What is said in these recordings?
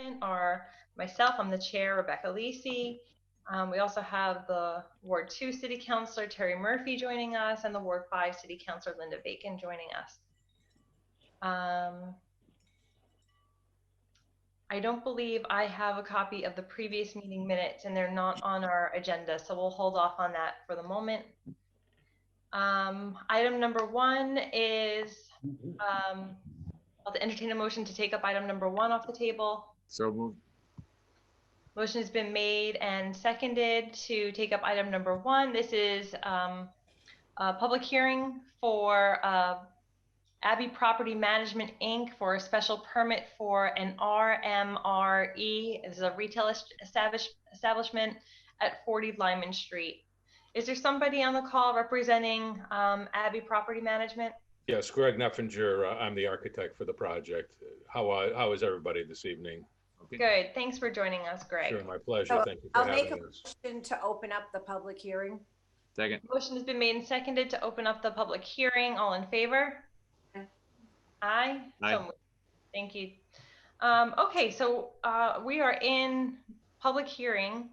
Development are myself, I'm the chair, Rebecca Lisi. We also have the Ward 2 City Councilor, Terry Murphy, joining us, and the Ward 5 City Councilor, Linda Vacon, joining us. I don't believe I have a copy of the previous meeting minutes, and they're not on our agenda, so we'll hold off on that for the moment. Item number 1 is I'll entertain a motion to take up item number 1 off the table. So moved. Motion has been made and seconded to take up item number 1. This is a public hearing for Abbey Property Management Inc. for a special permit for an RMRE. This is a retail establishment at 40 Lyman Street. Is there somebody on the call representing Abbey Property Management? Yes, Greg Neffinger. I'm the architect for the project. How is everybody this evening? Okay. Good. Thanks for joining us, Greg. Sure, my pleasure. So thank you for I'll having make a us. motion to open up the public hearing. Second. Motion has been made and seconded to open up the public hearing. All in favor? Aye. Aye. So, thank you. Okay, so we are in public hearing.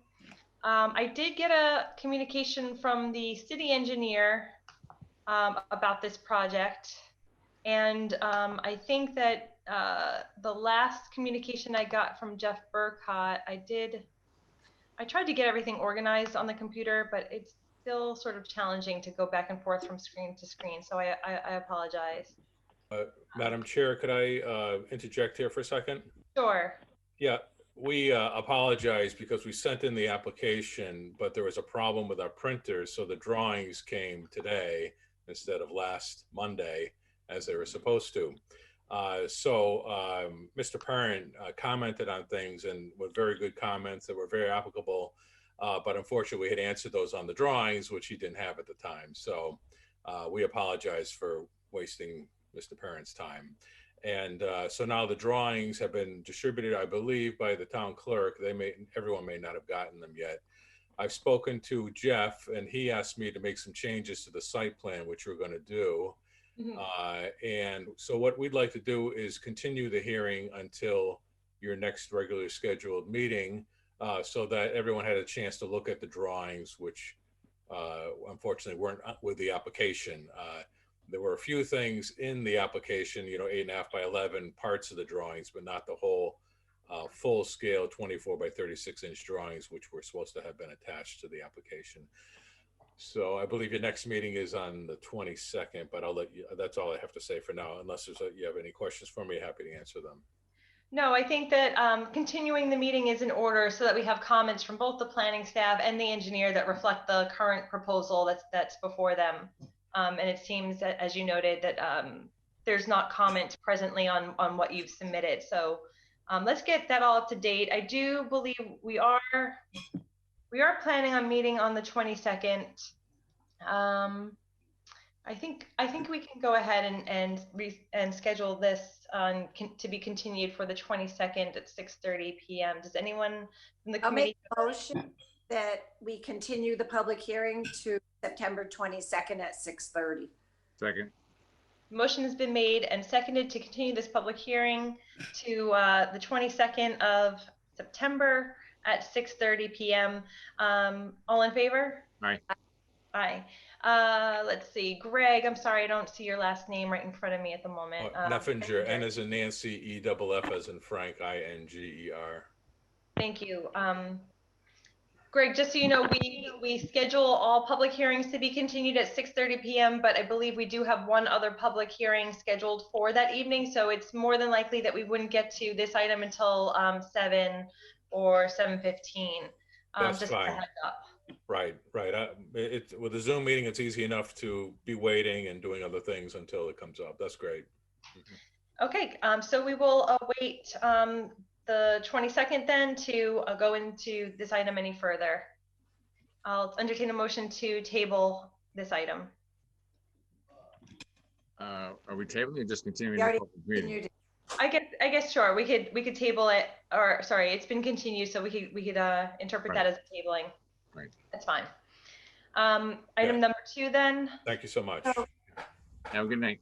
I did get a communication from the city engineer about this project, and I think that the last communication I got from Jeff Burkott, I tried to get everything organized on the computer, but it's still sort of challenging to go back and forth from screen to screen, so I apologize. Madam Chair, could I interject here for a second? Sure. Yeah, we apologize because we sent in the application, but there was a problem with our printers, so the drawings came today instead of last Monday as they were supposed to. Mr. Parent commented on things and with very good comments that were very applicable, but unfortunately we had answered those on the drawings, which he didn't have at the time. So we apologize for wasting Mr. Parent's time. And so now the drawings have been distributed, I believe, by the town clerk. Everyone may not have gotten them yet. I've spoken to Jeff and he asked me to make some changes to the site plan, which we're going to do. Mm-hmm. And so what we'd like to do is continue the hearing until your next regularly scheduled meeting, so that everyone had a chance to look at the drawings, which unfortunately weren't with the application. There were a few things in the application, 8.5 by 11 parts of the drawings, but not the whole full scale 24 by 36 inch drawings, which were supposed to have been attached to the application. So I believe your next meeting is on the 22nd, but I'll let you, that's all I have to say for now. Unless you have any questions for me, happy to answer them. No, I think that continuing the meeting is in order so that we have comments from both the planning staff and the engineer that reflect the current proposal that's before them. And it seems that, as you noted, that there's not comments presently on what you've submitted. So let's get that all up to date. I do believe we are planning on meeting on the 22nd. I think we can go ahead and schedule this to be continued for the 22nd at 6:30 p.m. Does anyone from the committee? I'll make a motion that we continue the public hearing to September 22nd at 6:30. Second. Motion has been made and seconded to continue this public hearing to the 22nd of September at 6:30 p.m. All in favor? Aye. Aye. Let's see, Greg, I'm sorry, I don't see your last name right in front of me at the moment. Neffinger, N as in Nancy, E-F-F as in Frank, I-N-G-E-R. Thank you. Greg, just so you know, we schedule all public hearings to be continued at 6:30 p.m., but I believe we do have one other public hearing scheduled for that evening, so it's more than likely that we wouldn't get to this item until 7 or 7:15. That's just fine. a heads up. Right. With a Zoom meeting, it's easy enough to be waiting and doing other things until it comes up. That's great. Mm-hmm. Okay, so we will await the 22nd then to go into this item any further. I'll entertain a motion to table this item. Are we tabling or just continuing the public meeting? I guess sure. We could table it, or sorry, it's been continued, so we could interpret that as a tabling. Right. That's fine. Item number 2 then. Thank you so much. Have a good night.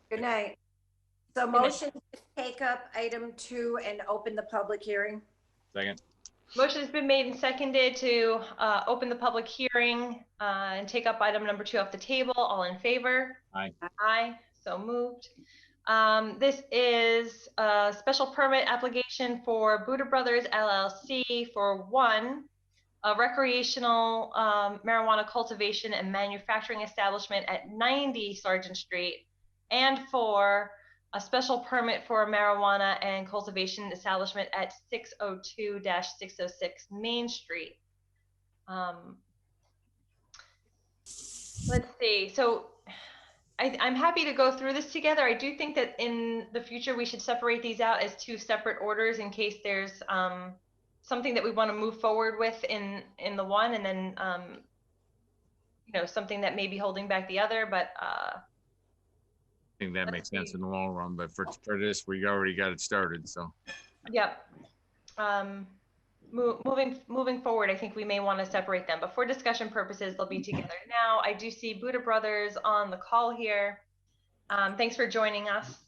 Good night. So motion to take up item 2 and open the public hearing. Second. Motion has been made and seconded to open the public hearing and take up item number 2 off the table. All in favor? Aye. Aye, so moved. This is a special permit application for Buudda Brothers LLC for a recreational marijuana cultivation and manufacturing establishment at 90 Sargent Street, and for a special permit for a marijuana and cultivation establishment at 602-606 Main Street. Let's see. So I'm happy to go through this together. I do think that in the future we should separate these out as 2 separate orders in case there's something that we want to move forward with in the one, and then something that may be holding back the other. But I think that makes sense in the long run, but for this, we already got it started, so. Yep. Moving forward, I think we may want to separate them, but for discussion purposes, they'll be together. Now, I do see Buudda Brothers on the call here. Thanks for joining us.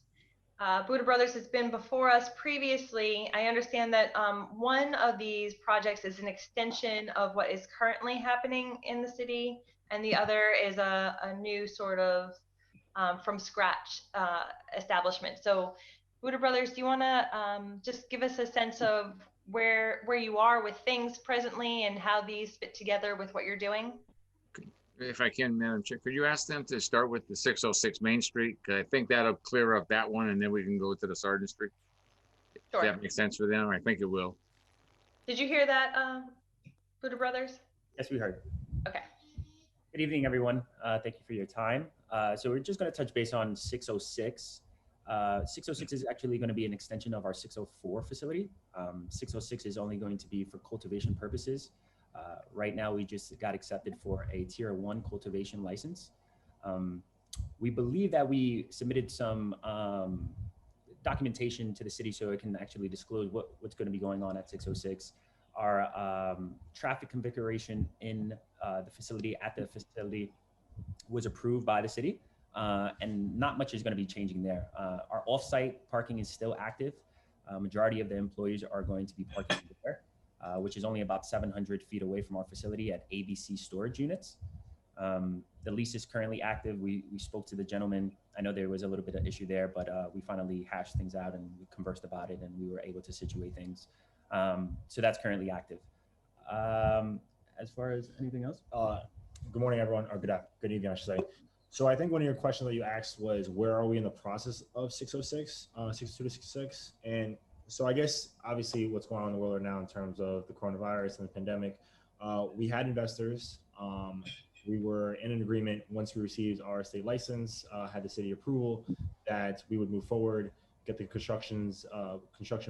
Buudda Brothers has been before us previously. I understand that one of these projects is an extension of what is currently happening in the city, and the other is a new sort of from scratch establishment. So Buudda Brothers, do you want to just give us a sense of where you are with things presently and how these fit together with what you're doing? If I can, Madam Chair, could you ask them to start with the 606 Main Street? Because I think that'll clear up that one, and then we can go to the Sargent Street. Sure. Does that make sense for them? I think it will. Did you hear that, Buudda Brothers? Yes, we heard. Okay. Good evening, everyone. Thank you for your time. So we're just going to touch base on 606. 606 is actually going to be an extension of our 604 facility. 606 is only going to be for cultivation purposes. Right now, we just got accepted for a tier 1 cultivation license. We believe that we submitted some documentation to the city so it can actually disclose what's going to be going on at 606. Our traffic configuration in the facility was approved by the city, and not much is going to be changing there. Our off-site parking is still active. Majority of the employees are going to be parking there, which is only about 700 feet away from our facility at ABC storage units. The lease is currently active. We spoke to the gentleman. I know there was a little bit of issue there, but we finally hashed things out and we conversed about it, and we were able to situate things. So that's currently active. As far as anything else? Good morning, everyone, or good evening, I should say. So I think one of your questions that you asked was, where are we in the process of 606, 602 to 606? And so I guess, obviously, what's going on in the world right now in terms of the coronavirus and the pandemic, we had investors. We were in an agreement once we received our state license, had the city approval, that we would move forward, get the construction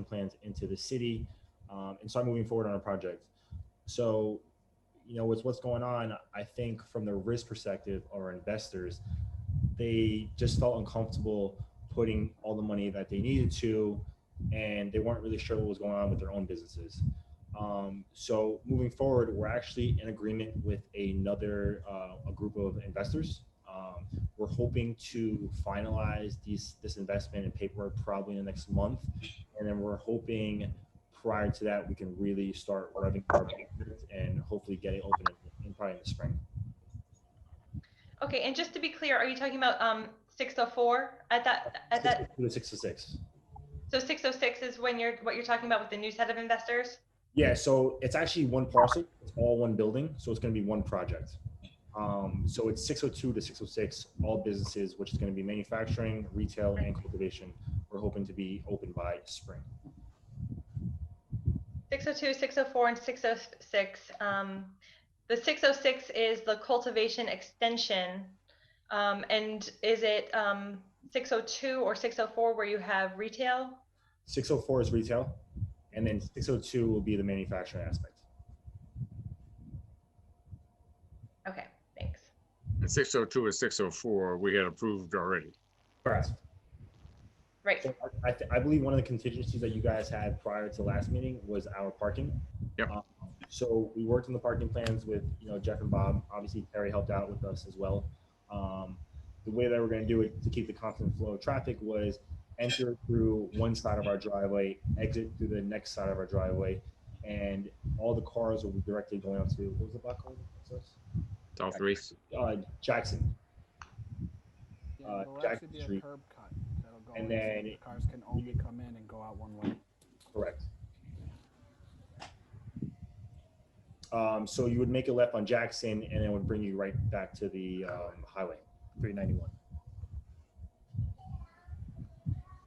plans into the city, and start moving forward on our project. So, with what's going on, I think from the risk perspective of our investors, they just felt uncomfortable putting all the money that they needed to, and they weren't really sure what was going on with their own businesses. So moving forward, we're actually in agreement with a group of investors. We're hoping to finalize this investment and paperwork probably in the next month, and then we're hoping prior to that we can really start revving our project and hopefully get it open in probably in the spring. Okay, and just to be clear, are you talking about 604 at that? 606. So 606 is what you're talking about with the new set of investors? Yeah, so it's actually one parcel. It's all one building, so it's going to be one project. So it's 602 to 606, all businesses, which is going to be manufacturing, retail, and cultivation. We're hoping to be open by spring. 602, 604, and 606. The 606 is the cultivation extension. And is it 602 or 604 where you have retail? 604 is retail, and then 602 will be the manufacturing aspect. Okay, thanks. And 602 and 604, we had approved already. Correct. Right. So I believe one of the contingencies that you guys had prior to last meeting was our parking. Yep. So we worked on the parking plans with Jeff and Bob. Obviously, Terry helped out with us as well. The way that we're going to do it to keep the constant flow of traffic was enter through one side of our driveway, exit through the next side of our driveway, and all the cars will be directly going up to, what was the block called? It's all three. Jackson. Yeah, there'll Jackson actually be a Street. curb cut that'll go And in, so then the cars can only come in and go out one way. Correct. So you would make a left on Jackson, and it would bring you right back to the highway, 391.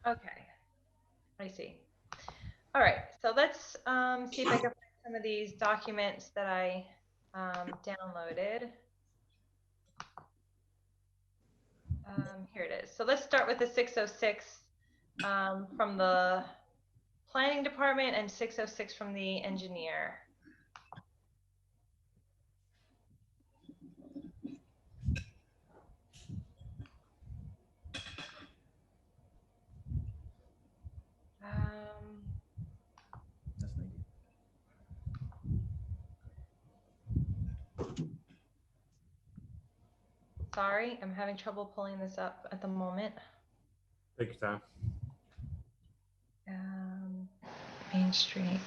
Okay, I see. All right, so let's see if I can find some of these documents that I downloaded. Here it is. So let's start with the 606 from the planning department and 606 from the engineer. That's 90. Sorry, I'm having trouble pulling this up at the moment. Take your time. Main Street.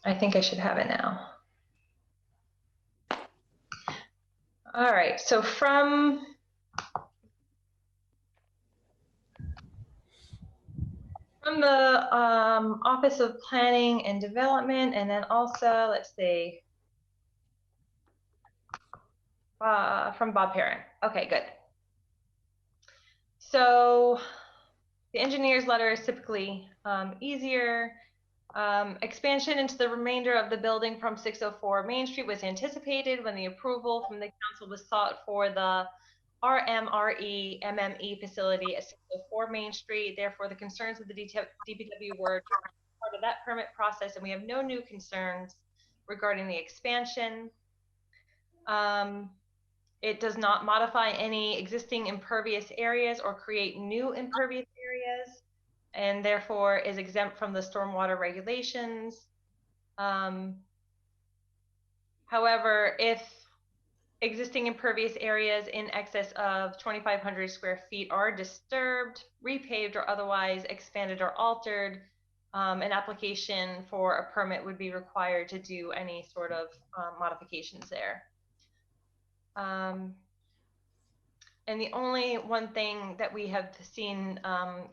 I think I should have it now. All right, so from the Office of Planning and Development, and then also, let's see, from Bob Perrin. Okay, good. So the engineer's letter is typically easier. Expansion into the remainder of the building from 604 Main Street was anticipated when the approval from the council was sought for the RMRE MME facility at 604 Main Street. Therefore, the concerns of the DPW were part of that permit process, and we have no new concerns regarding the expansion. It does not modify any existing impervious areas or create new impervious areas, and therefore is exempt from the stormwater regulations. However, if existing impervious areas in excess of 2,500 square feet are disturbed, repaved, or otherwise expanded or altered, an application for a permit would be required to do any sort of modifications there. And the only one thing that we have seen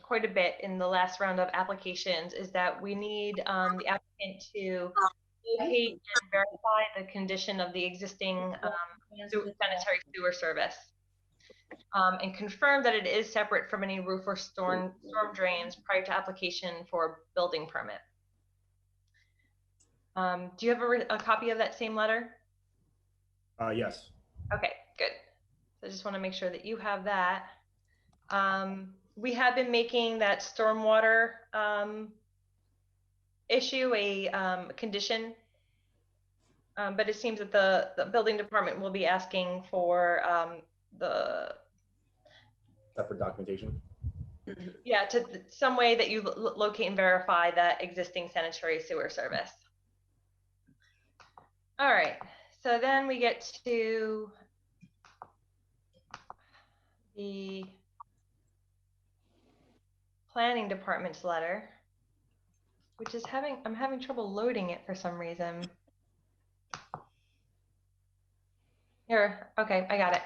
quite a bit in the last round of applications is that we need the applicant to locate and verify the condition of the existing sanitary sewer service and confirm that it is separate from any roof or storm drains prior to application for building permit. Do you have a copy of that same letter? Yes. Okay, good. So I just want to make sure that you have that. We have been making that stormwater issue a condition, but it seems that the building department will be asking for the Separate documentation. yeah, to some way that you locate and verify that existing sanitary sewer service. All right, so then we get to the planning department's letter, which is I'm having trouble loading it for some reason. Here, okay, I got it.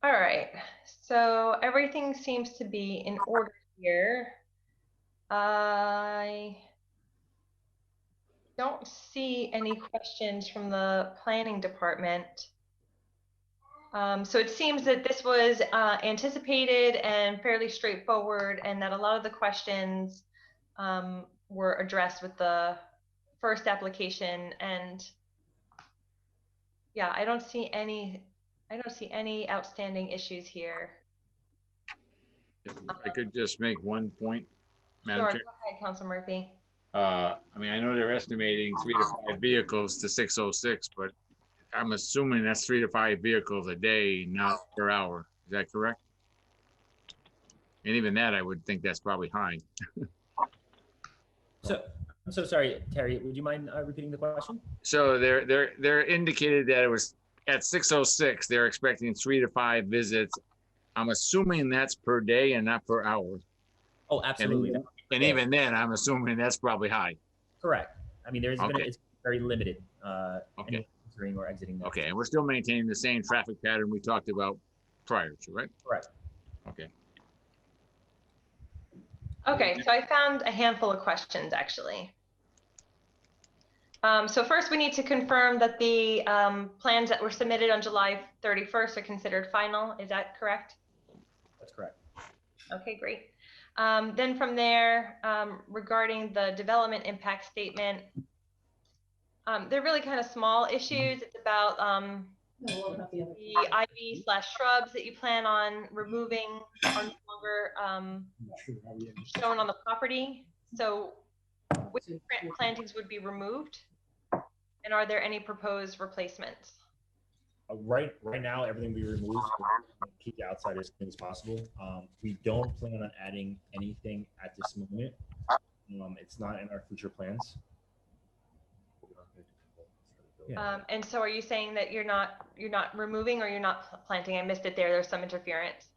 All right, so everything seems to be in order here. I don't see any questions from the planning department. So it seems that this was anticipated and fairly straightforward, and that a lot of the questions were addressed with the first application. And yeah, I don't see any outstanding issues here. If I could just make one point, Madam Sure, Chair. go ahead, Council Murphy. I mean, I know they're estimating 3 to 5 vehicles to 606, but I'm assuming that's 3 to 5 vehicles a day, not per hour. Is that correct? And even that, I would think that's probably high. So I'm so sorry, Terry, would you mind repeating the question? So they're indicated that it was at 606, they're expecting 3 to 5 visits. I'm assuming that's per day and not per hour. Oh, absolutely. And even then, I'm assuming that's probably high. Correct. I mean, Okay. it's very limited. Okay. Entering or exiting. That. Okay, and we're still maintaining the same traffic pattern we talked about prior to, right? Correct. Okay. Okay, so I found a handful of questions actually. So first we need to confirm that the plans that were submitted on July 31st are considered final. Is that correct? That's correct. Okay, great. Then from there, regarding the development impact statement, they're really kind of small issues. It's about the ivy/shrubs that you plan on removing are no longer shown on the property. So which plantings would be removed? And are there any proposed replacements? Right now, everything we remove, we'll keep the outside as clean as possible. We don't plan on adding anything at this moment. It's not in our future plans. And so are you saying that you're not removing or you're not planting? I missed it there. There's some interference.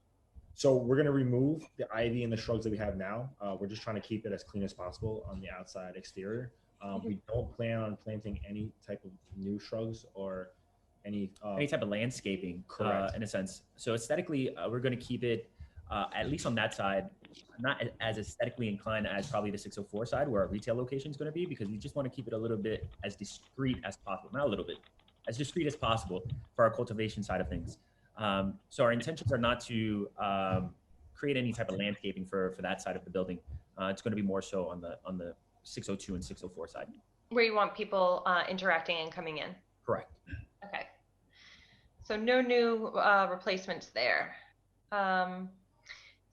So we're going to remove the ivy and the shrubs that we have now. We're just trying to keep it as clean as possible on the outside exterior. We don't plan on planting any type of new shrubs or any type of landscaping, correct. In a sense. So aesthetically, we're going to keep it, at least on that side, not as aesthetically inclined as probably the 604 side where our retail location is going to be, because we just want to keep it a little bit as discreet as possible. Not a little bit, as discreet as possible for our cultivation side of things. So our intentions are not to create any type of landscaping for that side of the building. It's going to be more so on the 602 and 604 side. Where you want people interacting and coming in. Correct. Okay. So no new replacements there.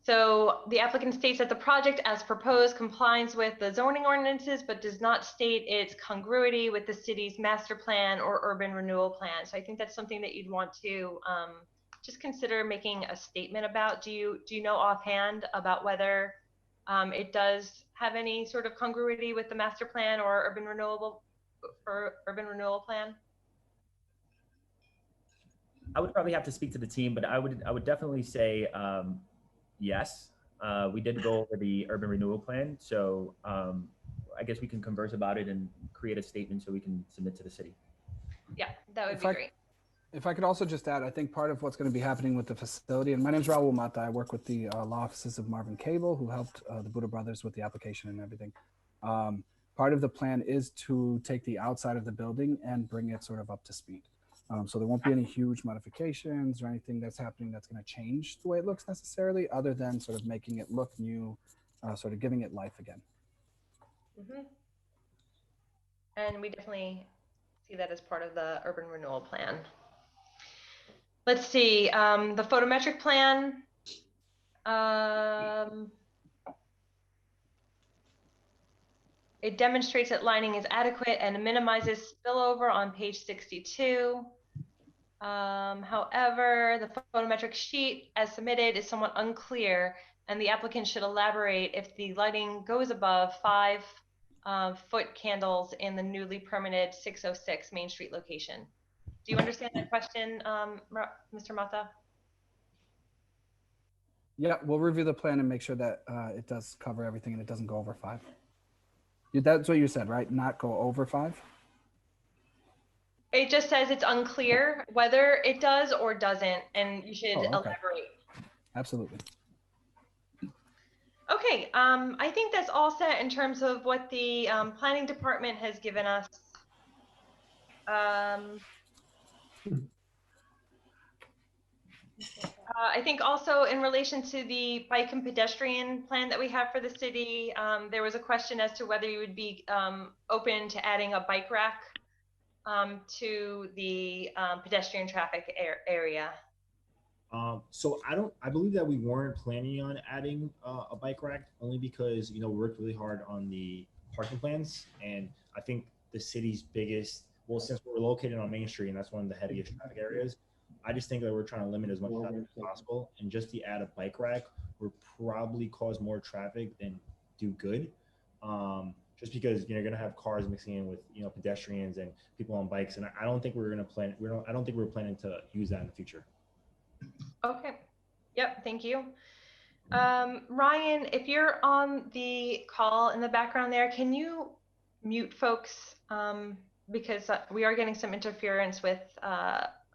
So the applicant states that the project as proposed complies with the zoning ordinances, but does not state its congruity with the city's master plan or urban renewal plan. So I think that's something that you'd want to just consider making a statement about. Do you know offhand about whether it does have any sort of congruity with the master plan or urban renewal plan? I would probably have to speak to the team, but I would definitely say yes. We did go over the urban renewal plan, so I guess we can converse about it and create a statement so we can submit to the city. Yeah, that would be great. If I could also just add, I think part of what's going to be happening with the facility, and my name is Raul Mata, I work with the law offices of Marvin Cable, who helped the Buudda brothers with the application and everything. Part of the plan is to take the outside of the building and bring it sort of up to speed. So there won't be any huge modifications or anything that's happening that's going to change the way it looks necessarily, other than sort of making it look new, sort of giving it life again. Mm-hmm. And we definitely see that as part of the urban renewal plan. Let's see, the photometric plan. It demonstrates that lighting is adequate and minimizes spillover on page 62. However, the photometric sheet as submitted is somewhat unclear, and the applicant should elaborate if the lighting goes above 5-foot candles in the newly permitted 606 Main Street location. Do you understand that question, Mr. Mata? Yeah, we'll review the plan and make sure that it does cover everything and it doesn't go over 5. That's what you said, right? Not go over 5? It just says it's unclear whether it does or doesn't, and you should elaborate. Absolutely. Okay, I think that's all set in terms of what the planning department has given us. I think also in relation to the bike and pedestrian plan that we have for the city, there was a question as to whether you would be open to adding a bike rack to the pedestrian traffic area. So I believe that we weren't planning on adding a bike rack, only because, we worked really hard on the parking plans, and I think the city's biggest, well, since we're located on Main Street and that's one of the heaviest traffic areas, I just think that we're trying to limit as much traffic as possible, and just to add a bike rack would probably cause more traffic than do good. just because you're going to have cars mixing in with pedestrians and people on bikes, and I don't think we're going to plan. I don't think we're planning to use that in the future. Okay. Yep. Thank you. Ryan, if you're on the call in the background there, can you mute folks? Because we are getting some interference with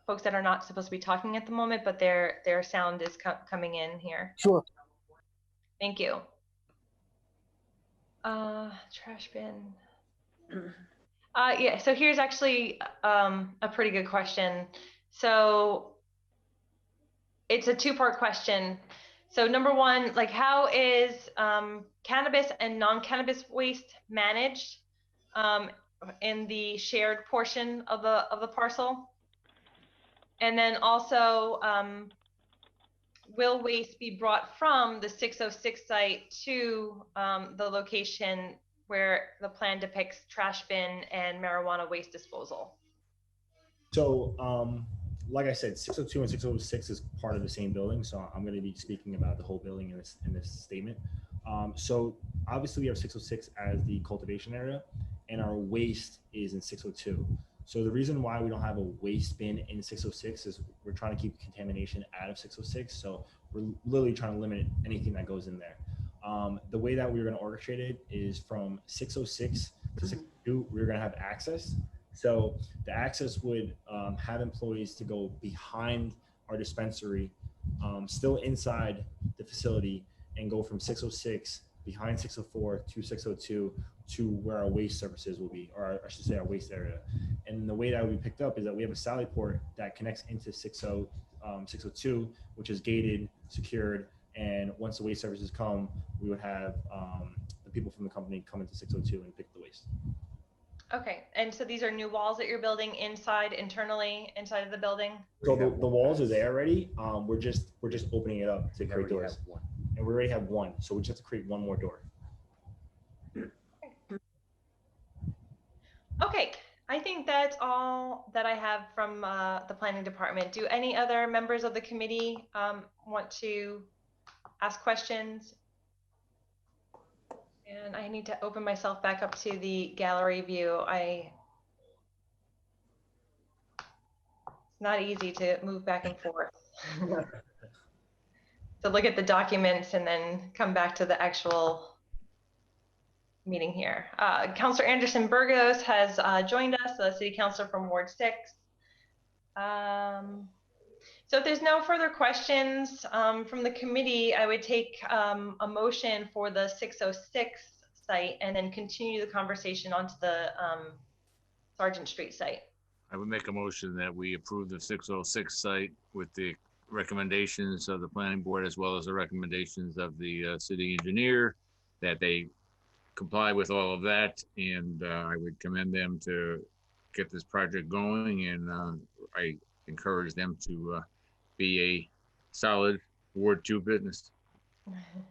folks that are not supposed to be talking at the moment, but their sound is coming in here. Sure. Thank you. Trash bin. Yeah, so here's actually a pretty good question. So it's a two-part question. So number one, like, how is cannabis and non-cannabis waste managed in the shared portion of the parcel? And then also, will waste be brought from the 606 site to the location where the plan depicts trash bin and marijuana waste disposal? So, like I said, 602 and 606 is part of the same building. So I'm going to be speaking about the whole building in this statement. So obviously we have 606 as the cultivation area, and our waste is in 602. So the reason why we don't have a waste bin in 606 is we're trying to keep contamination out of 606. So we're literally trying to limit anything that goes in there. The way that we're going to orchestrate it is from 606 to 602, we're going to have access. So the access would have employees to go behind our dispensary, still inside the facility, and go from 606 behind 604 to 602 to where our waste services will be, or I should say our waste area. And the way that we picked up is that we have a Sally port that connects into 602, which is gated, secured, and once the waste services come, we would have the people from the company come into 602 and pick the waste. Okay, and so these are new walls that you're building internally inside of the building? So the walls are there already. We're just opening it up to create doors. And we already have one, so we just have to create one more door. Okay, I think that's all that I have from the planning department. Do any other members of the committee want to ask questions? And I need to open myself back up to the gallery view. It's not easy to move back and forth. To look at the documents and then come back to the actual meeting here. Councilor Anderson Burgos has joined us, the city councilor from Ward 6. So if there's no further questions from the committee, I would take a motion for the 606 site and then continue the conversation onto the Sargent Street site. I would make a motion that we approve the 606 site with the recommendations of the planning board, as well as the recommendations of the city engineer, that they comply with all of that. And I would commend them to get this project going, and I encourage them to be a solid Ward 2 business.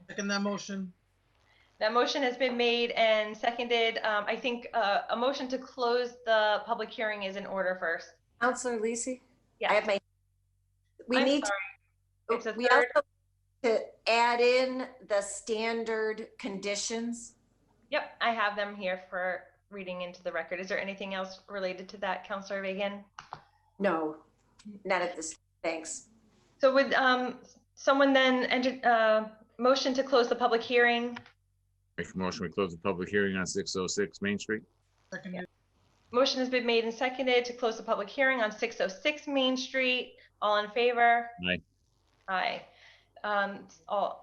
Second that motion. That motion has been made and seconded. I think a motion to close the public hearing is in order first. Councilor Lisi? Yes. I have my, we I'm need sorry. It's a we third. also to add in the standard conditions. Yep, I have them here for reading into the record. Is there anything else related to that, Councilor Vacon? No, not at this, thanks. So would someone then enter motion to close the public hearing? Make a motion, we close the public hearing on 606 Main Street. Second. Yeah. Motion has been made and seconded to close the public hearing on 606 Main Street. All in favor? Aye. Aye.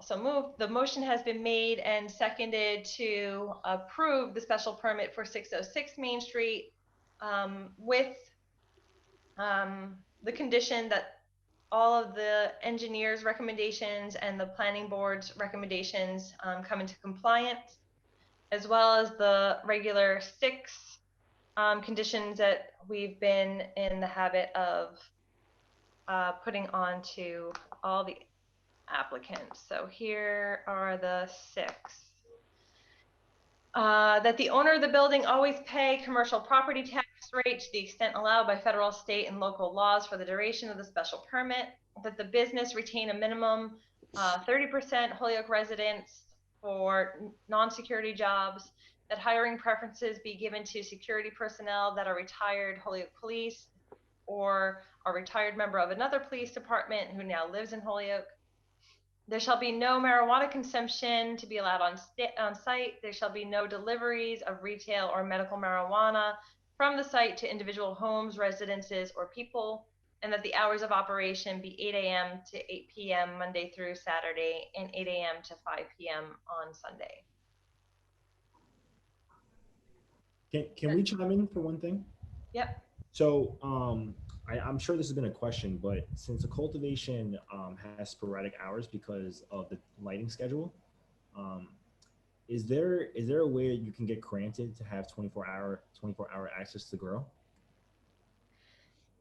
So moved. The motion has been made and seconded to approve the special permit for 606 Main Street with the condition that all of the engineer's recommendations and the planning board's recommendations come into compliance, as well as the regular 6 conditions that we've been in the habit of putting on to all the applicants. So here are the 6. That the owner of the building always pay commercial property tax rate to the extent allowed by federal, state, and local laws for the duration of the special permit. That the business retain a minimum 30% Holyoke residents for non-security jobs. that hiring preferences be given to security personnel that are retired Holyoke police or a retired member of another police department who now lives in Holyoke. There shall be no marijuana consumption to be allowed on site. There shall be no deliveries of retail or medical marijuana from the site to individual homes, residences, or people, and that the hours of operation be 8 a.m. to 8 p.m. Monday through Saturday and 8 a.m. to 5 p.m. on Sunday. Can we chime in for one thing? Yep. So I'm sure this has been a question, but since the cultivation has sporadic hours because of the lighting schedule, is there a way that you can get granted to have 24-hour access to grow?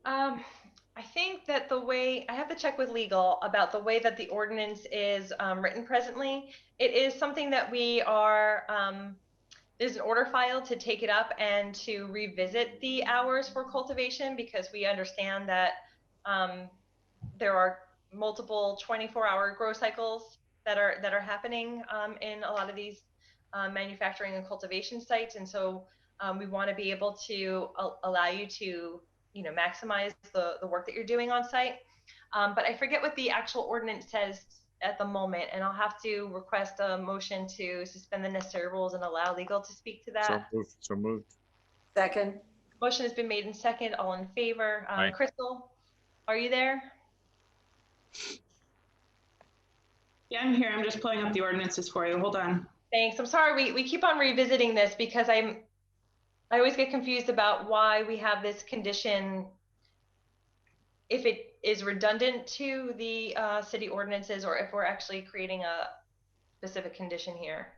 I think that the way, I have to check with legal about the way that the ordinance is written presently. It is something that we are, there's an order file to take it up and to revisit the hours for cultivation, because we understand that there are multiple 24-hour grow cycles that are happening in a lot of these manufacturing and cultivation sites. And so we want to be able to allow you to, you know, maximize the work that you're doing on site. But I forget what the actual ordinance says at the moment, and I'll have to request a motion to suspend the necessary rules and allow legal to speak to that. So moved. Second. Motion has been made and second. All in favor? Aye. Crystal, are you there? Yeah, I'm here. I'm just pulling up the ordinances for you. Hold on. Thanks. I'm sorry. We keep on revisiting this because I always get confused about why we have this condition, if it is redundant to the city ordinances or if we're actually creating a specific condition here.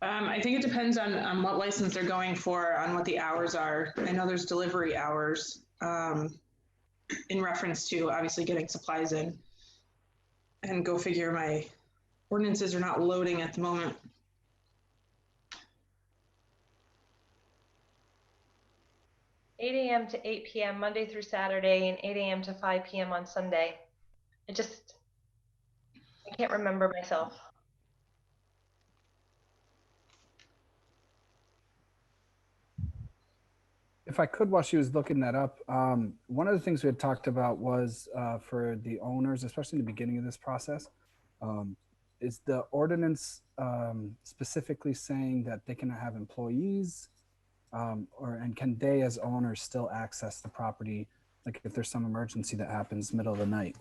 I think it depends on what license they're going for, on what the hours are. I know there's delivery hours in reference to obviously getting supplies in. And go figure, my ordinances are not loading at the moment. $8 a.m. to 8 p.m. Monday through Saturday and 8 a.m. to 5 p.m. on Sunday. I can't remember myself. If I could, while she was looking that up, one of the things we had talked about was for the owners, especially in the beginning of this process, is the ordinance specifically saying that they can have employees, and can they as owners still access the property, like if there's some emergency that happens middle of the night?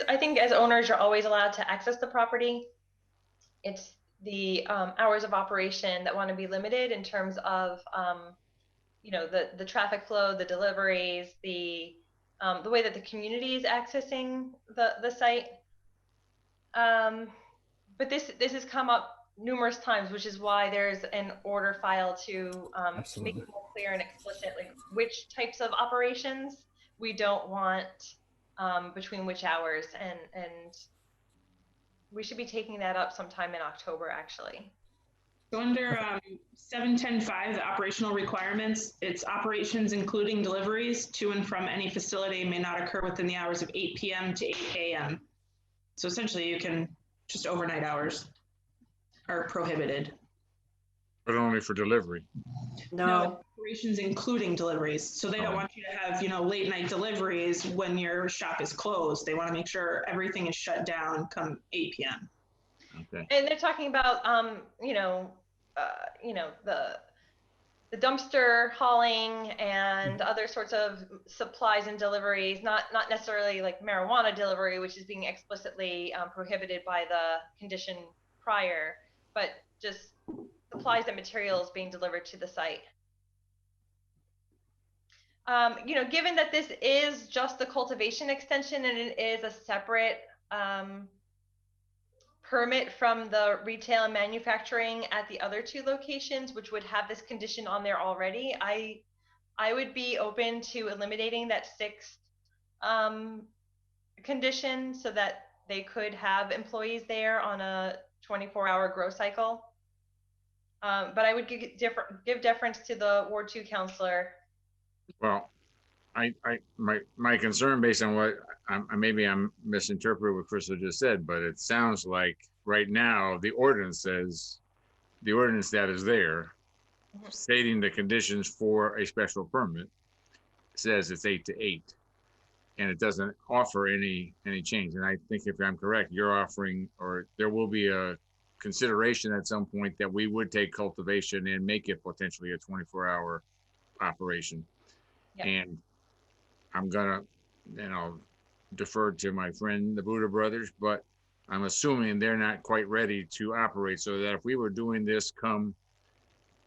I think as owners, you're always allowed to access the property. It's the hours of operation that want to be limited in terms of, you know, the traffic flow, the deliveries, the way that the community is accessing the site. But this has come up numerous times, which is why there's an order file to make it more clear and explicit, like which types of operations we don't want between which hours, and we should be taking that up sometime in October, actually. So under 710.5, the operational requirements, it's operations including deliveries to and from any facility may not occur within the hours of 8 p.m. to 8 a.m. So essentially you can, just overnight hours are prohibited. But only for delivery. No. Operations including deliveries. So they don't want you to have, you know, late night deliveries when your shop is closed. They want to make sure everything is shut down come 8 p.m. Okay. And they're talking about, the dumpster hauling and other sorts of supplies and deliveries, not necessarily like marijuana delivery, which is being explicitly prohibited by the condition prior, but just supplies and materials being delivered to the site. Given that this is just the cultivation extension and it is a separate permit from the retail and manufacturing at the other two locations, which would have this condition on there already, I would be open to eliminating that sixth condition so that they could have employees there on a 24-hour grow cycle. But I would give deference to the Ward 2 counselor. Well, my concern based on what maybe I'm misinterpreting what Crystal just said, but it sounds like right now the ordinance that is there stating the conditions for a special permit says it's 8 to 8, and it doesn't offer any change. And I think if I'm correct, you're offering, or there will be a consideration at some point that we would take cultivation and make it potentially a 24-hour operation. Yep. And I'm gonna, defer to my friend, the Buudda brothers, but I'm assuming they're not quite ready to operate, so that if we were doing this come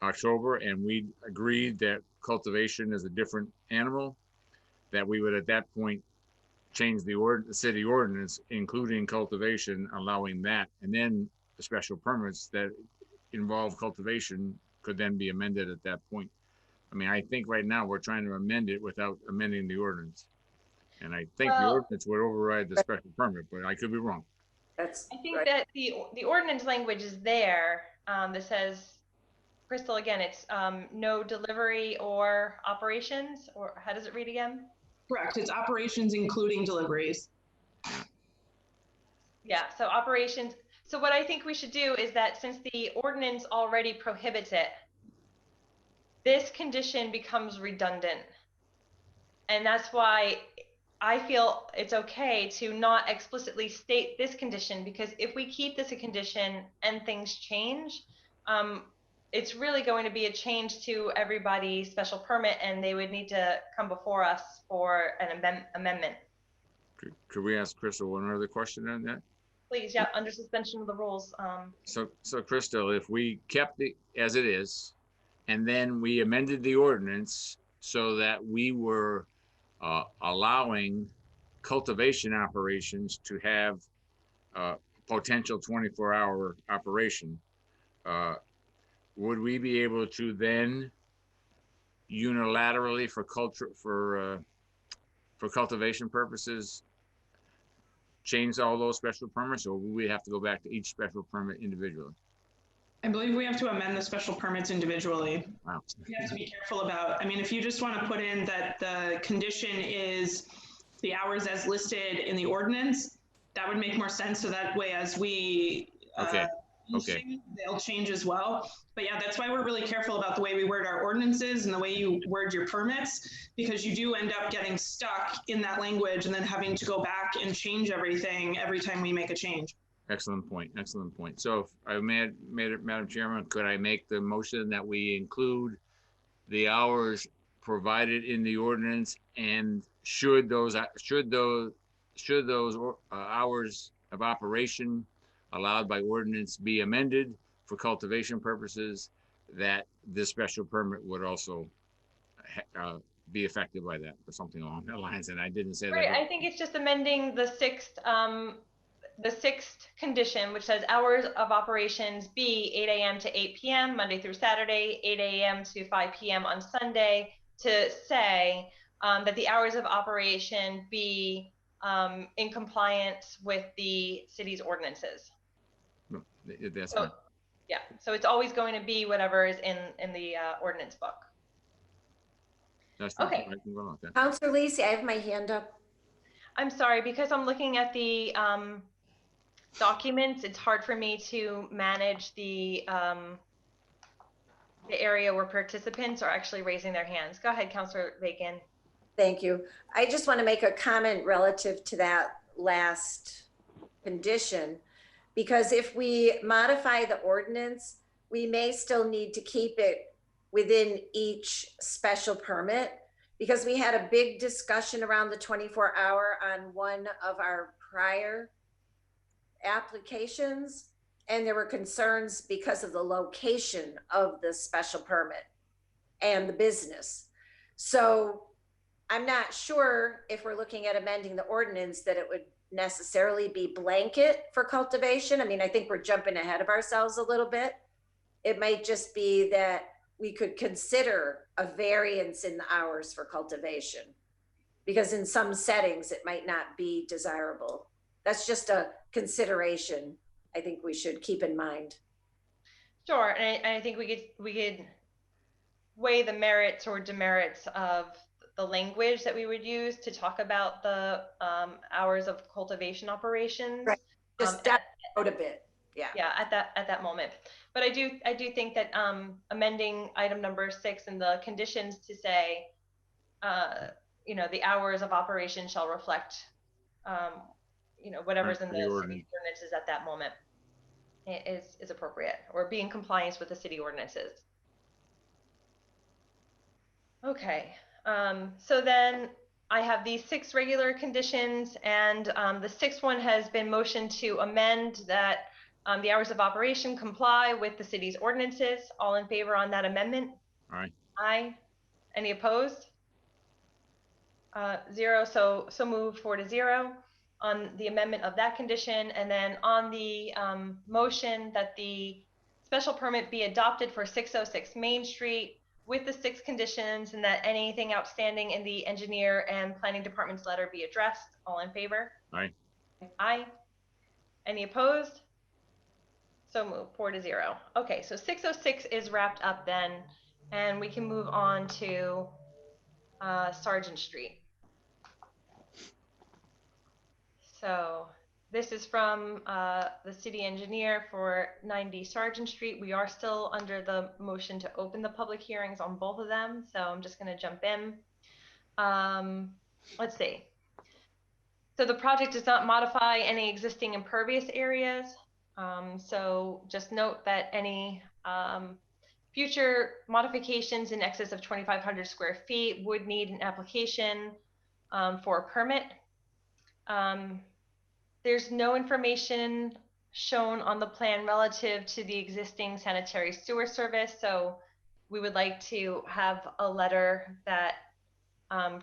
October and we agreed that cultivation is a different animal, that we would at that point change the city ordinance, including cultivation, allowing that, and then the special permits that involve cultivation could then be amended at that point. I mean, I think right now we're trying to amend it without amending the ordinance. And I think the ordinance would override the special permit, but I could be wrong. I think that the ordinance language is there that says, Crystal, again, it's no delivery or operations, or how does it read again? Correct. It's operations including deliveries. Yeah, so operations. So what I think we should do is that since the ordinance already prohibits it, this condition becomes redundant. And that's why I feel it's okay to not explicitly state this condition, because if we keep this a condition and things change, it's really going to be a change to everybody's special permit, and they would need to come before us for an amendment. Could we ask Crystal one other question on that? Please, yeah, under suspension of the rules. So Crystal, if we kept it as it is, and then we amended the ordinance so that we were allowing cultivation operations to have potential 24-hour operation, would we be able to then unilaterally for cultivation purposes change all those special permits, or would we have to go back to each special permit individually? I believe we have to amend the special permits individually. Wow. You have to be careful about, I mean, if you just want to put in that the condition is the hours as listed in the ordinance, that would make more sense. So that way, as we they'll change as well. But yeah, that's why we're really careful about the way we word our ordinances and the way you word your permits, because you do end up getting stuck in that language and then having to go back and change everything every time we make a change. Excellent point. Excellent point. So if I made it, Madam Chairman, could I make the motion that we include the hours provided in the ordinance, and should those hours of operation allowed by ordinance be amended for cultivation purposes, that this special permit would also be affected by that, or something along that lines? And I didn't say right, that. I think it's just amending the sixth condition, which says hours of operations be 8 a.m. to 8 p.m. Monday through Saturday, 8 a.m. to 5 p.m. on Sunday, to say that the hours of operation be in compliance with the city's ordinances. No, that's so, fine. Yeah, so it's always going to be whatever is in the ordinance book. That's fine. Okay. I can go on with that. Councilor Lisi, I have my hand up. I'm sorry, because I'm looking at the documents, it's hard for me to manage the area where participants are actually raising their hands. Go ahead, Councilor Vacon. Thank you. I just want to make a comment relative to that last condition, because if we modify the ordinance, we may still need to keep it within each special permit, because we had a big discussion around the 24-hour on one of our prior applications, and there were concerns because of the location of the special permit and the business. So I'm not sure if we're looking at amending the ordinance that it would necessarily be blanket for cultivation. I mean, I think we're jumping ahead of ourselves a little bit. It might just be that we could consider a variance in the hours for cultivation, because in some settings it might not be desirable. That's just a consideration I think we should keep in mind. Sure, and I think we could weigh the merits or demerits of the language that we would use to talk about the hours of cultivation operations. Right. Just down the road a bit. Yeah. Yeah, at that moment. But I do think that amending item number 6 and the conditions to say, you know, the hours of operation shall reflect, you know, whatever's in the city ordinances at that moment is appropriate, or be in compliance with the city ordinances. Okay, so then I have these 6 regular conditions, and the 6th one has been motioned to amend that the hours of operation comply with the city's ordinances. All in favor on that amendment? Aye. Aye. Any opposed? 0, so moved 4-0 on the amendment of that condition. And then on the motion that the special permit be adopted for 606 Main Street with the 6 conditions, and that anything outstanding in the engineer and planning department's letter be addressed. All in favor? Aye. Aye. Any opposed? So moved 4-0. Okay, so 606 is wrapped up then, and we can move on to Sargent Street. So this is from the city engineer for 90 Sargent Street. We are still under the motion to open the public hearings on both of them, so I'm just going to jump in. Let's see. So the project does not modify any existing impervious areas. So just note that any future modifications in excess of 2,500 square feet would need an application for a permit. There's no information shown on the plan relative to the existing sanitary sewer service, so we would like to have a letter that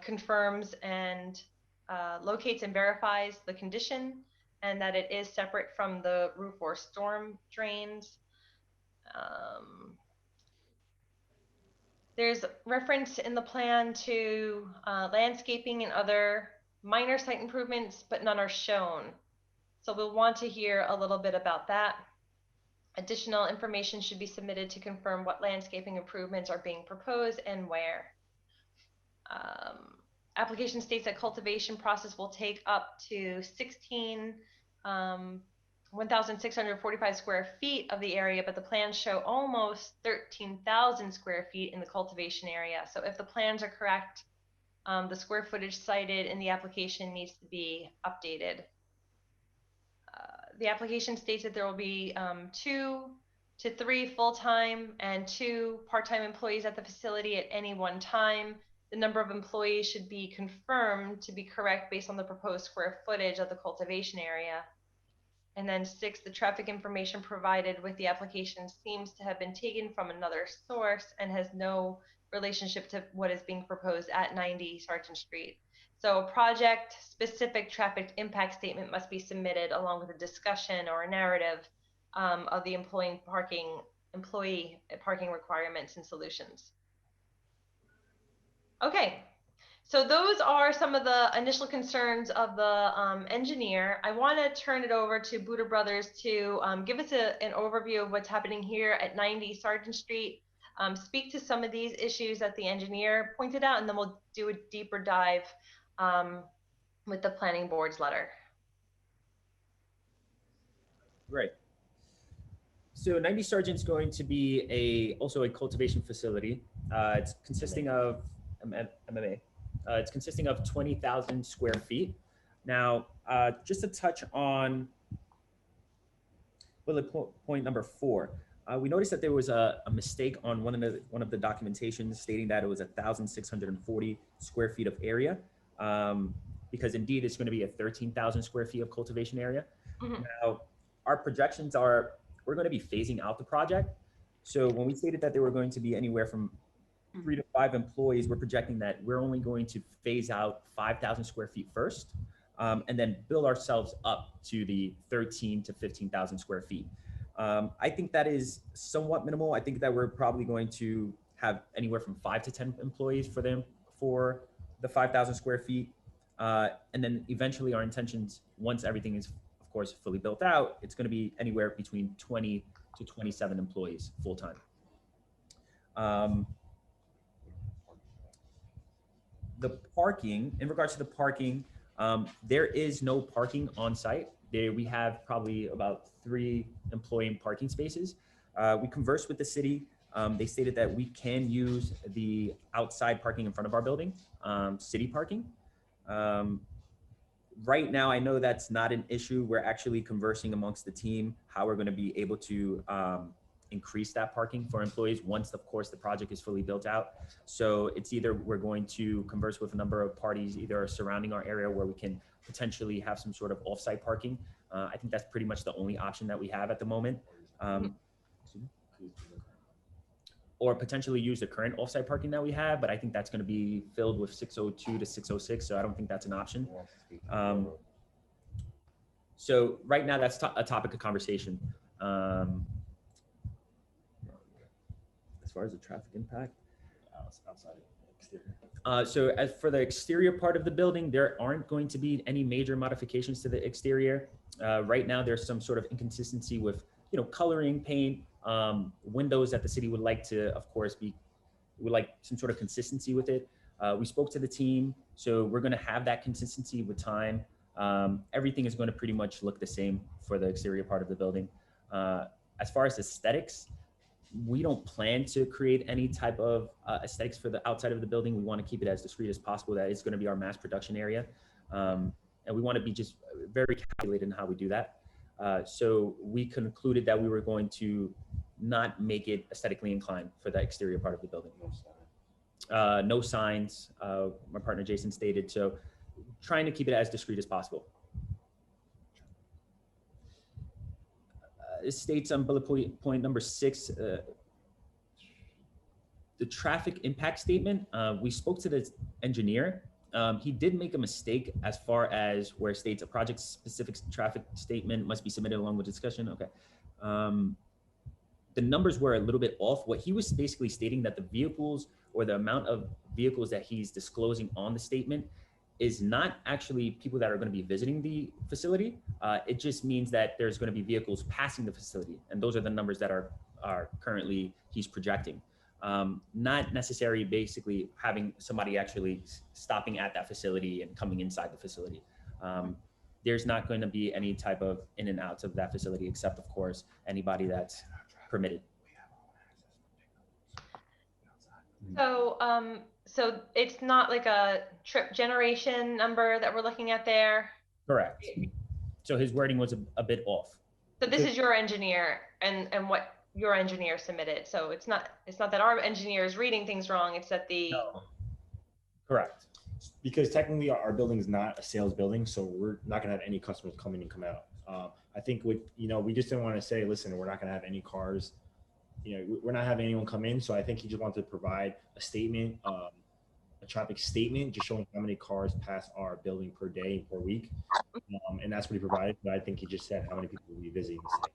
confirms and locates and verifies the condition, and that it is separate from the roof or storm drains. There's reference in the plan to landscaping and other minor site improvements, but none are shown. So we'll want to hear a little bit about that. Additional information should be submitted to confirm what landscaping improvements are being proposed and where. Application states that cultivation process will take up to 1,645 square feet of the area, but the plans show almost 13,000 square feet in the cultivation area. So if the plans are correct, the square footage cited in the application needs to be updated. The application states that there will be 2 to 3 full-time and 2 part-time employees at the facility at any one time. The number of employees should be confirmed to be correct based on the proposed square footage of the cultivation area. And then 6, the traffic information provided with the application seems to have been taken from another source and has no relationship to what is being proposed at 90 Sargent Street. So a project-specific traffic impact statement must be submitted along with a discussion or a narrative of the employee parking requirements and solutions. Okay, so those are some of the initial concerns of the engineer. I want to turn it over to Buudda Brothers to give us an overview of what's happening here at 90 Sargent Street, speak to some of these issues that the engineer pointed out, and then we'll do a deeper dive with the planning board's letter. Great. So 90 Sargent is going to be also a cultivation facility. It's consisting of MMA. It's consisting of 20,000 square feet. Now, just to touch on bullet point number 4, we noticed that there was a mistake on one of the documentations stating that it was 1,640 square feet of area, because indeed it's going to be a 13,000 square feet of cultivation area. Mm-hmm. Now, our projections are we're going to be phasing out the project. So when we stated that there were going to be anywhere from 3 to 5 employees, we're projecting that we're only going to phase out 5,000 square feet first, and then build ourselves up to the 13 to 15,000 square feet. I think that is somewhat minimal. I think that we're probably going to have anywhere from 5 to 10 employees for the 5,000 square feet. And then eventually our intentions, once everything is, of course, fully built out, it's going to be anywhere between 20 to 27 employees full-time. the parking, in regards to the parking, there is no parking on site. We have probably about 3 employee parking spaces. We conversed with the city. They stated that we can use the outside parking in front of our building, city parking. Right now, I know that's not an issue. We're actually conversing amongst the team how we're going to be able to increase that parking for employees once, of course, the project is fully built out. So it's either we're going to converse with a number of parties, either surrounding our area where we can potentially have some sort of off-site parking. I think that's pretty much the only option that we have at the moment. Or potentially use the current off-site parking that we have, but I think that's going to be filled with 602 to 606, so I don't think that's an option. So right now, that's a topic of conversation. As far as the traffic impact, outside exterior. So as for the exterior part of the building, there aren't going to be any major modifications to the exterior. Right now, there's some sort of inconsistency with, coloring, paint, windows that the city would like to, of course, would like some sort of consistency with it. We spoke to the team, so we're going to have that consistency with time. Everything is going to pretty much look the same for the exterior part of the building. As far as aesthetics, we don't plan to create any type of aesthetics for the outside of the building. We want to keep it as discreet as possible. That is going to be our mass production area. And we want to be just very calculated in how we do that. So we concluded that we were going to not make it aesthetically inclined for the exterior part of the building. No signs, my partner Jason stated, so trying to keep it as discreet as possible. It states on bullet point number 6, the traffic impact statement. We spoke to the engineer. He did make a mistake as far as where it states a project specific traffic statement must be submitted along with discussion. Okay. The numbers were a little bit off. What he was basically stating that the vehicles or the amount of vehicles that he's disclosing on the statement is not actually people that are going to be visiting the facility. It just means that there's going to be vehicles passing the facility. And those are the numbers that are currently he's projecting. Not necessarily basically having somebody actually stopping at that facility and coming inside the facility. There's not going to be any type of in and outs of that facility, except of course, anybody that's permitted. So, so it's not like a trip generation number that we're looking at there? Correct. So his wording was a bit off. So this is your engineer and what your engineer submitted. So it's not that our engineer is reading things wrong. It's that the. No. Correct. Because technically our building is not a sales building, so we're not going to have any customers come in and come out. I think we just didn't want to say, listen, we're not going to have any cars. We're not having anyone come in. So I think he just wanted to provide a statement, a traffic statement, just showing how many cars pass our building per day, per week. And that's what he provided. But I think he just said how many people will be visiting the site.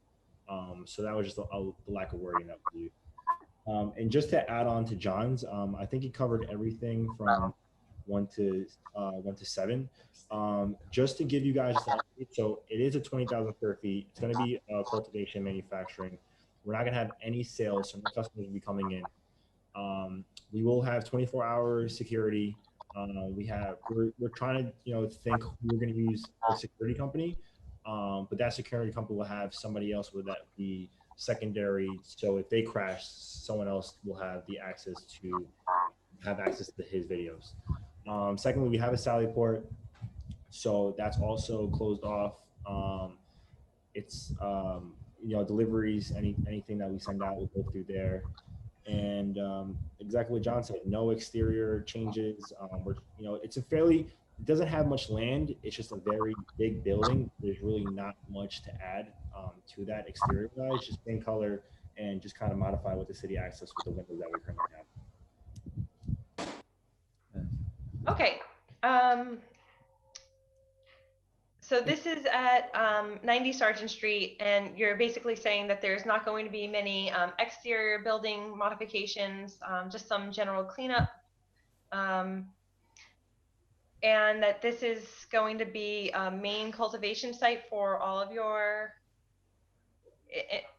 So that was just a lack of wording that we used. And just to add on to John's, I think he covered everything from 1 to 7. Just to give you guys an update, so it is a 20,000 square feet. It's going to be cultivation, manufacturing. We're not going to have any sales, so no customers will be coming in. We will have 24-hour security. We're trying to think who we're going to use a security company, but that security company will have somebody else with that be secondary. So if they crash, someone else will have the access to his videos. Secondly, we have a Sally port, so that's also closed off. It's deliveries, anything that we send out will go through there. And exactly what John said, no exterior changes. It doesn't have much land. It's just a very big building. There's really not much to add to that exterior guys, just paint color and just kind of modify what the city access with the windows that we currently have. Okay. So this is at 90 Sargent Street, and you're basically saying that there's not going to be many exterior building modifications, just some general cleanup, and that this is going to be a main cultivation site for all of your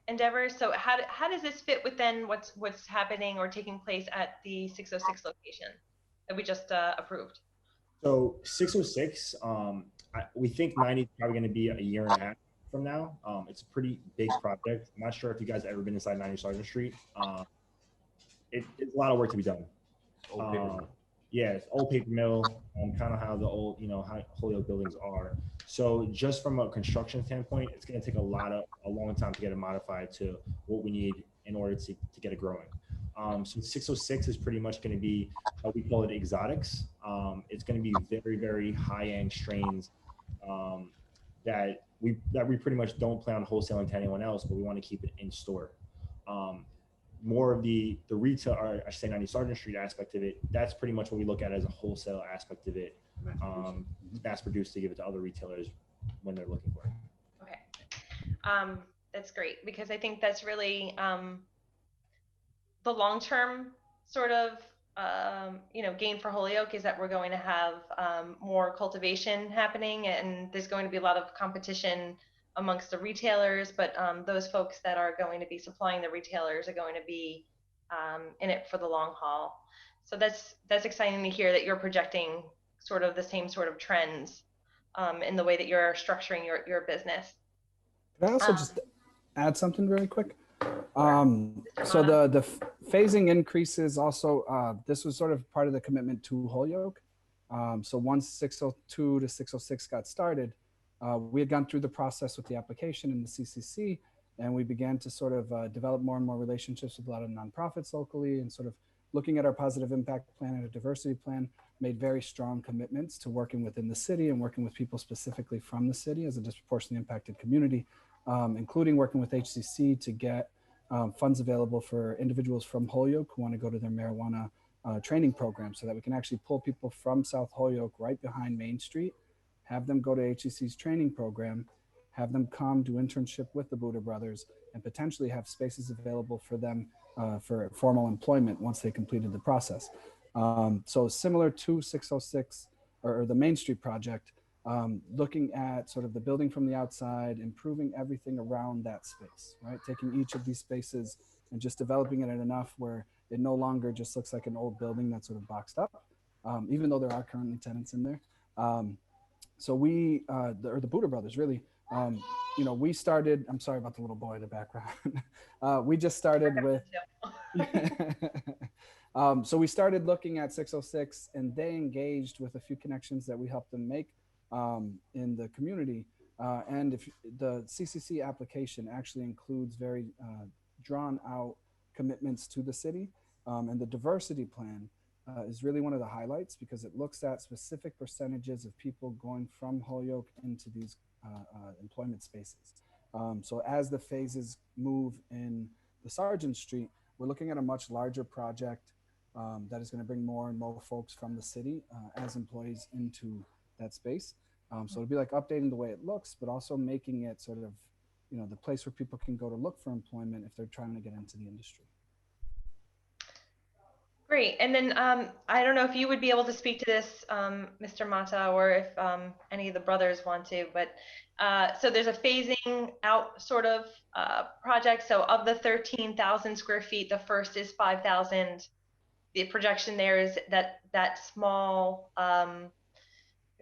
endeavors. So how does this fit within what's happening or taking place at the 606 location that we just approved? So 606, we think 90 is probably going to be a year and a half from now. It's a pretty big project. I'm not sure if you guys have ever been inside 90 Sargent Street. It's a lot of work to be done. Yeah, it's old paper mill, kind of how the old, how Holyoke buildings are. So just from a construction standpoint, it's going to take a long time to get it modified to what we need in order to get it growing. So 606 is pretty much going to be, we call it exotics. It's going to be very, very high-end strains that we pretty much don't plan on wholesaling to anyone else, but we want to keep it in store. More of the retail, or I should say 90 Sargent Street aspect of it, that's pretty much what we look at as a wholesale aspect of it. Mass produced to give it to other retailers when they're looking for it. Okay. That's great, because I think that's really the long-term sort of gain for Holyoke is that we're going to have more cultivation happening, and there's going to be a lot of competition amongst the retailers, but those folks that are going to be supplying the retailers are going to be in it for the long haul. So that's exciting to hear that you're projecting sort of the same sort of trends in the way that you're structuring your business. Could I also just add something really quick? So the phasing increases also, this was sort of part of the commitment to Holyoke. So once 602 to 606 got started, we had gone through the process with the application in the CCC, and we began to sort of develop more and more relationships with a lot of nonprofits locally, and sort of looking at our positive impact plan and a diversity plan, made very strong commitments to working within the city and working with people specifically from the city as a disproportionately impacted community, including working with HCC to get funds available for individuals from Holyoke who want to go to their marijuana training program, so that we can actually pull people from South Holyoke right behind Main Street, have them go to HCC's training program, have them come do internship with the Buudda brothers, and potentially have spaces available for them for formal employment once they completed the process. So similar to 606 or the Main Street project, looking at sort of the building from the outside, improving everything around that space, right? Taking each of these spaces and just developing it enough where it no longer just looks like an old building that's sort of boxed up, even though there are currently tenants in there. So we, the Buudda brothers really, we started, I'm sorry about the little boy in the background. We just started with, so we started looking at 606, and they engaged with a few connections that we helped them make in the community. And if the CCC application actually includes very drawn out commitments to the city, and the diversity plan is really one of the highlights, because it looks at specific percentages of people going from Holyoke into these employment spaces. So as the phases move in the Sargent Street, we're looking at a much larger project that is going to bring more and more folks from the city as employees into that space. So it'll be like updating the way it looks, but also making it sort of, the place where people can go to look for employment if they're trying to get into the industry. Great. And then I don't know if you would be able to speak to this, Mr. Mata, or if any of the brothers want to, but so there's a phasing out sort of project. So of the 13,000 square feet, the first is 5,000. The projection there is that small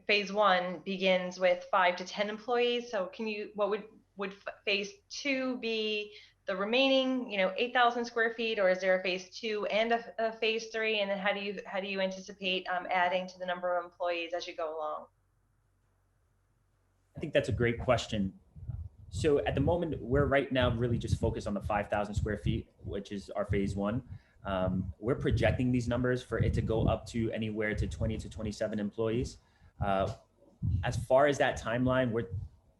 phase one begins with 5 to 10 employees. So what would phase two be? The remaining, 8,000 square feet, or is there a phase two and a phase three? And then how do you anticipate adding to the number of employees as you go along? I think that's a great question. So at the moment, we're right now really just focused on the 5,000 square feet, which is our phase one. We're projecting these numbers for it to go up to anywhere to 20 to 27 employees. As far as that timeline,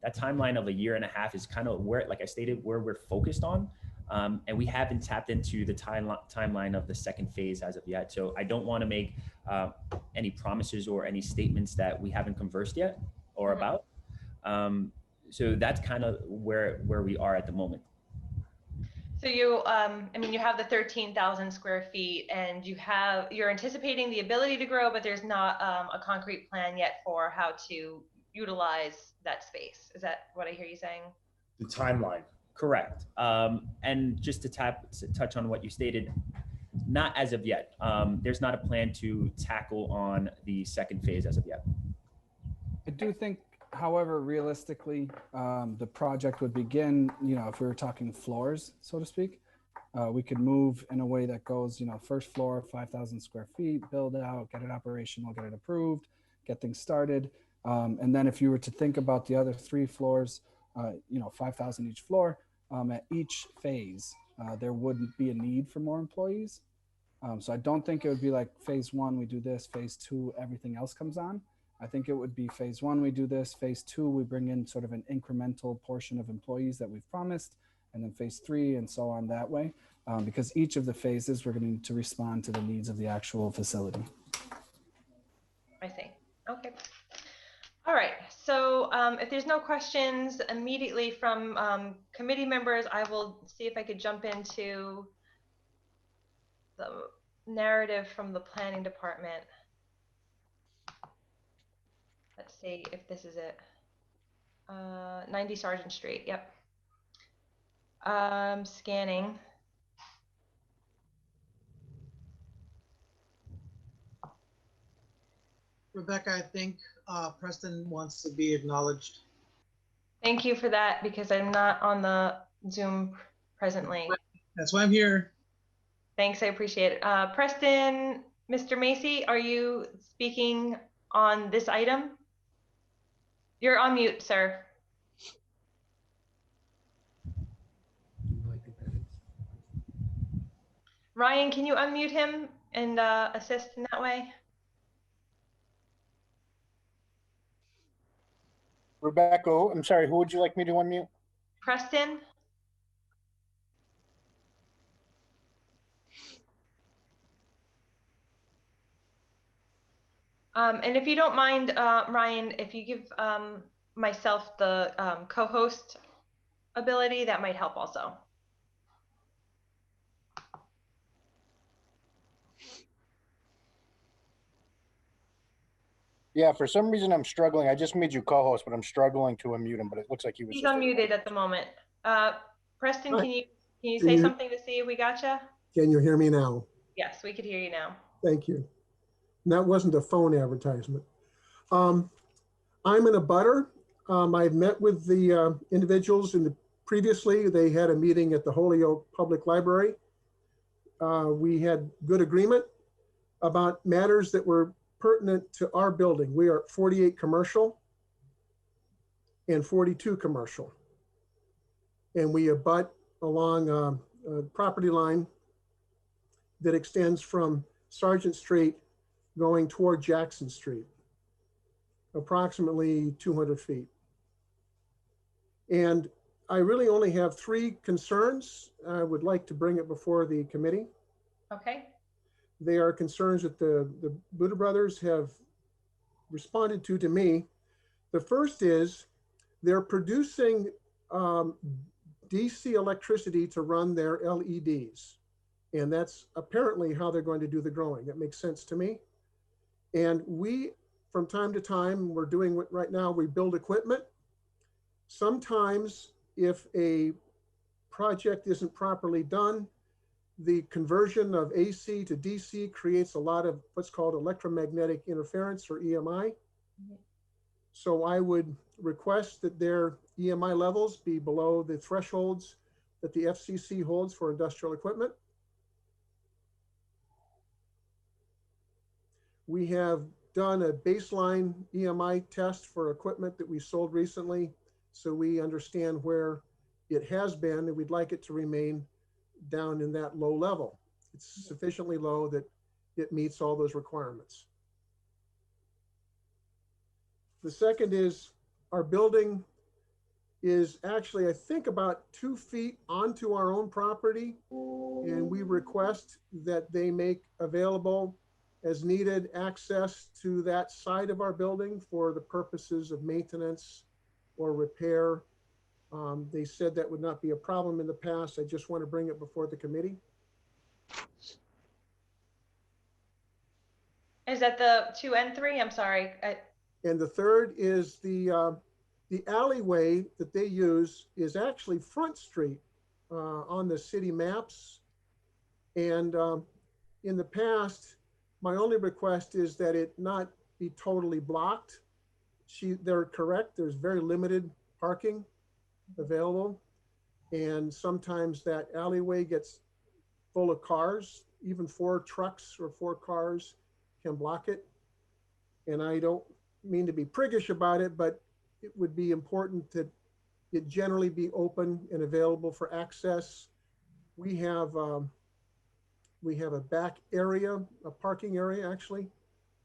that timeline of a year and a half is kind of where, like I stated, where we're focused on. And we haven't tapped into the timeline of the second phase as of yet. So I don't want to make any promises or any statements that we haven't conversed yet or about. So that's kind of where we are at the moment. So you have the 13,000 square feet, and you're anticipating the ability to grow, but there's not a concrete plan yet for how to utilize that space. Is that what I hear you saying? The timeline. Correct. And just to touch on what you stated, Not as of yet. There's not a plan to tackle on the second phase as of yet. I do think, however, realistically, the project would begin, if we were talking floors, so to speak, we could move in a way that goes, first floor, 5,000 square feet, build out, get it operational, get it approved, get things started. And then if you were to think about the other 3 floors, 5,000 each floor, at each phase, there wouldn't be a need for more employees. So I don't think it would be like phase 1, we do this, phase 2, everything else comes on. I think it would be phase 1, we do this, phase 2, we bring in sort of an incremental portion of employees that we've promised, and then phase 3 and so on that way. Because each of the phases, we're going to need to respond to the needs of the actual facility. I see. Okay. All right. So if there's no questions immediately from committee members, I will see if I could jump into the narrative from the planning department. Let's see if this is it. 90 Sargent Street. Yep. Scanning. Rebecca, I think Preston wants to be acknowledged. Thank you for that, because I'm not on the Zoom presently. That's why I'm here. Thanks, I appreciate it. Preston, Mr. Macy, are you speaking on this item? You're on mute, sir. Ryan, can you unmute him and assist in that way? Rebecca, I'm sorry, who would you like me to unmute? Preston? And if you don't mind, Ryan, if you give myself the co-host ability, that might help also. Yeah, for some reason I'm struggling. I just made you co-host, but I'm struggling to unmute him, but it looks like he was He's just unmuted at the moment. Preston, Hi. can you say something to see if we gotcha? Can you hear me now? Yes, we could hear you now. Thank you. And that wasn't a phone advertisement. I'm in a butter. I've met with the individuals previously. They had a meeting at the Holyoke Public Library. We had good agreement about matters that were pertinent to our building. We are 48 commercial and 42 commercial. And we abut along a property line that extends from Sargent Street going toward Jackson Street, approximately 200 feet. And I really only have 3 concerns. I would like to bring it before the committee. Okay. They are concerns that the Buudda brothers have responded to me. The first is they're producing DC electricity to run their LEDs. And that's apparently how they're going to do the growing. That makes sense to me. And we, from time to time, we're doing what right now, we build equipment. Sometimes if a project isn't properly done, the conversion of AC to DC creates a lot of what's called electromagnetic interference, or EMI. So I would request that their EMI levels be below the thresholds that the FCC holds for industrial equipment. We have done a baseline EMI test for equipment that we sold recently, so we understand where it has been, and we'd like it to remain down in that low level. It's sufficiently low that it meets all those requirements. The second is our building is actually, I think, about 2 feet onto our own property, and we request that they make available as needed access to that side of our building for the purposes of maintenance or repair. They said that would not be a problem in the past. I just want to bring it before the committee. Is that the 2 and 3? I'm sorry. And the third is the alleyway that they use is actually Front Street on the city maps. And in the past, my only request is that it not be totally blocked. They're correct. There's very limited parking available. And sometimes that alleyway gets full of cars. Even 4 trucks or 4 cars can block it. And I don't mean to be priggish about it, but it would be important that it generally be open and available for access. We have a back area, a parking area actually,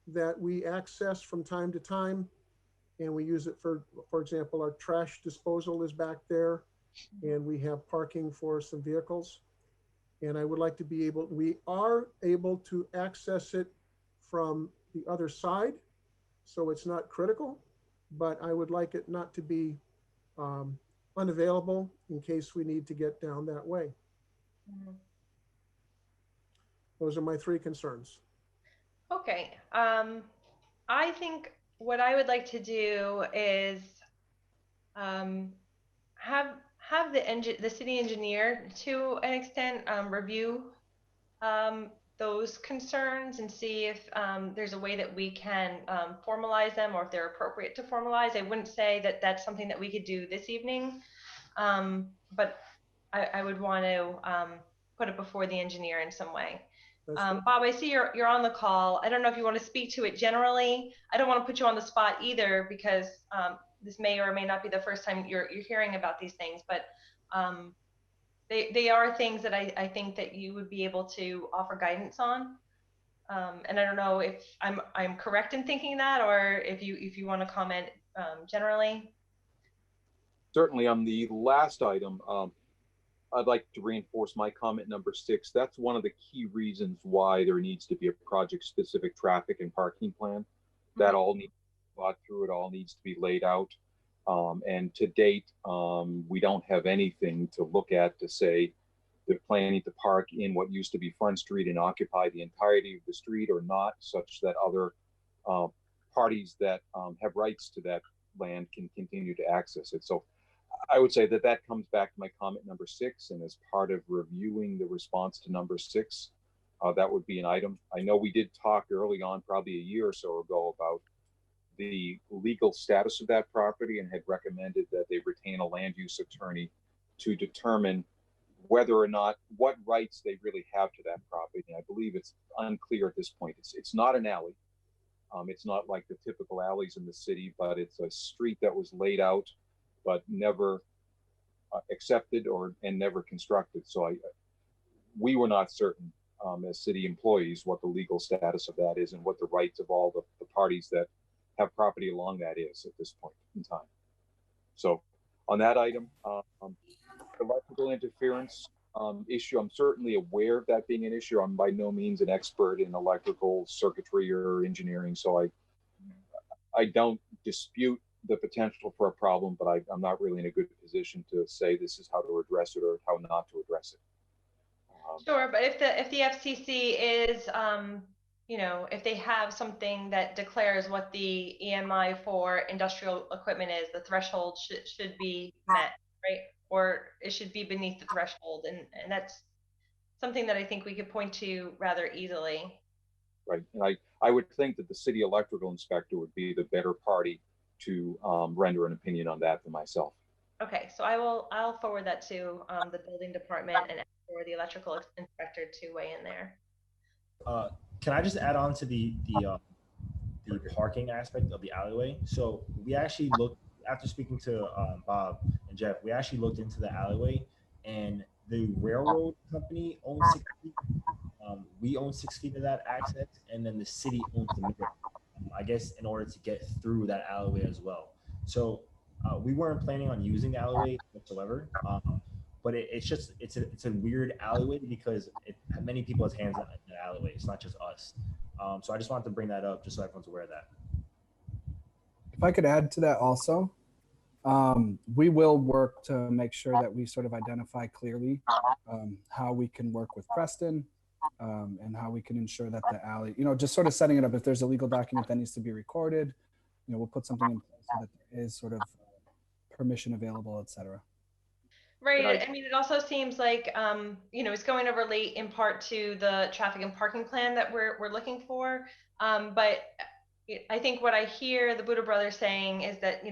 that we access from time to time. And we use it for example, our trash disposal is back there, and we have parking for some vehicles. And I would like to be able, we are able to access it from the other side, so it's not critical, but I would like it not to be unavailable in case we need to get down that way. Those are my 3 concerns. Okay. I think what I would like to do is have the city engineer to an extent review those concerns and see if there's a way that we can formalize them, or if they're appropriate to formalize. I wouldn't say that that's something that we could do this evening, but I would want to put it before the engineer in some way. Bob, I see you're on the call. I don't know if you want to speak to it generally. I don't want to put you on the spot either, because this may or may not be the first time you're hearing about these things, but they are things that I think that you would be able to offer guidance on. And I don't know if I'm correct in thinking that, or if you want to comment generally. Certainly on the last item, I'd like to reinforce my comment number 6. That's one of the key reasons why there needs to be a project-specific traffic and parking plan. That all needs to be thought through. It all needs to be laid out. And to date, we don't have anything to look at to say they're planning to park in what used to be Front Street and occupy the entirety of the street or not, such that other parties that have rights to that land can continue to access it. So I would say that comes back to my comment number 6, and as part of reviewing the response to number 6, that would be an item. I know we did talk early on, probably a year or so ago, about the legal status of that property, and had recommended that they retain a land use attorney to determine whether or not, what rights they really have to that property. And I believe it's unclear at this point. It's not an alley. It's not like the typical alleys in the city, but it's a street that was laid out but never accepted and never constructed. So we were not certain as city employees what the legal status of that is and what the rights of all the parties that have property along that is at this point in time. So on that item, electrical interference issue, I'm certainly aware of that being an issue. I'm by no means an expert in electrical circuitry or engineering, so I don't dispute the potential for a problem, but I'm not really in a good position to say this is how to address it or how not to address it. Sure, but if the FCC is, if they have something that declares what the EMI for industrial equipment is, the threshold should be met, right? Or it should be beneath the threshold, and that's something that I think we could point to rather easily. Right, and I would think that the city electrical inspector would be the better party to render an opinion on that than myself. Okay, so I'll forward that to the building department and ask for the electrical inspector to weigh in there. Can I just add on to the parking aspect of the alleyway? So we actually looked, after speaking to Bob and Jeff, we actually looked into the alleyway, and the railroad company owns 6 feet. We own 6 feet of that access, and then the city owns the middle. I guess in order to get through that alleyway as well. So we weren't planning on using the alleyway whatsoever, but it's a weird alleyway because many people has hands in the alleyway. It's not just us. So I just wanted to bring that up just so everyone's aware of that. If I could add to that also, we will work to make sure that we sort of identify clearly how we can work with Preston and how we can ensure that the alley, just sort of setting it up. If there's a legal document that needs to be recorded, we'll put something in place so that there is sort of permission available, et cetera. Right. I mean, it also seems like, it's going to relate in part to the traffic and parking plan that we're looking for. But I think what I hear the Buudda brothers saying is that,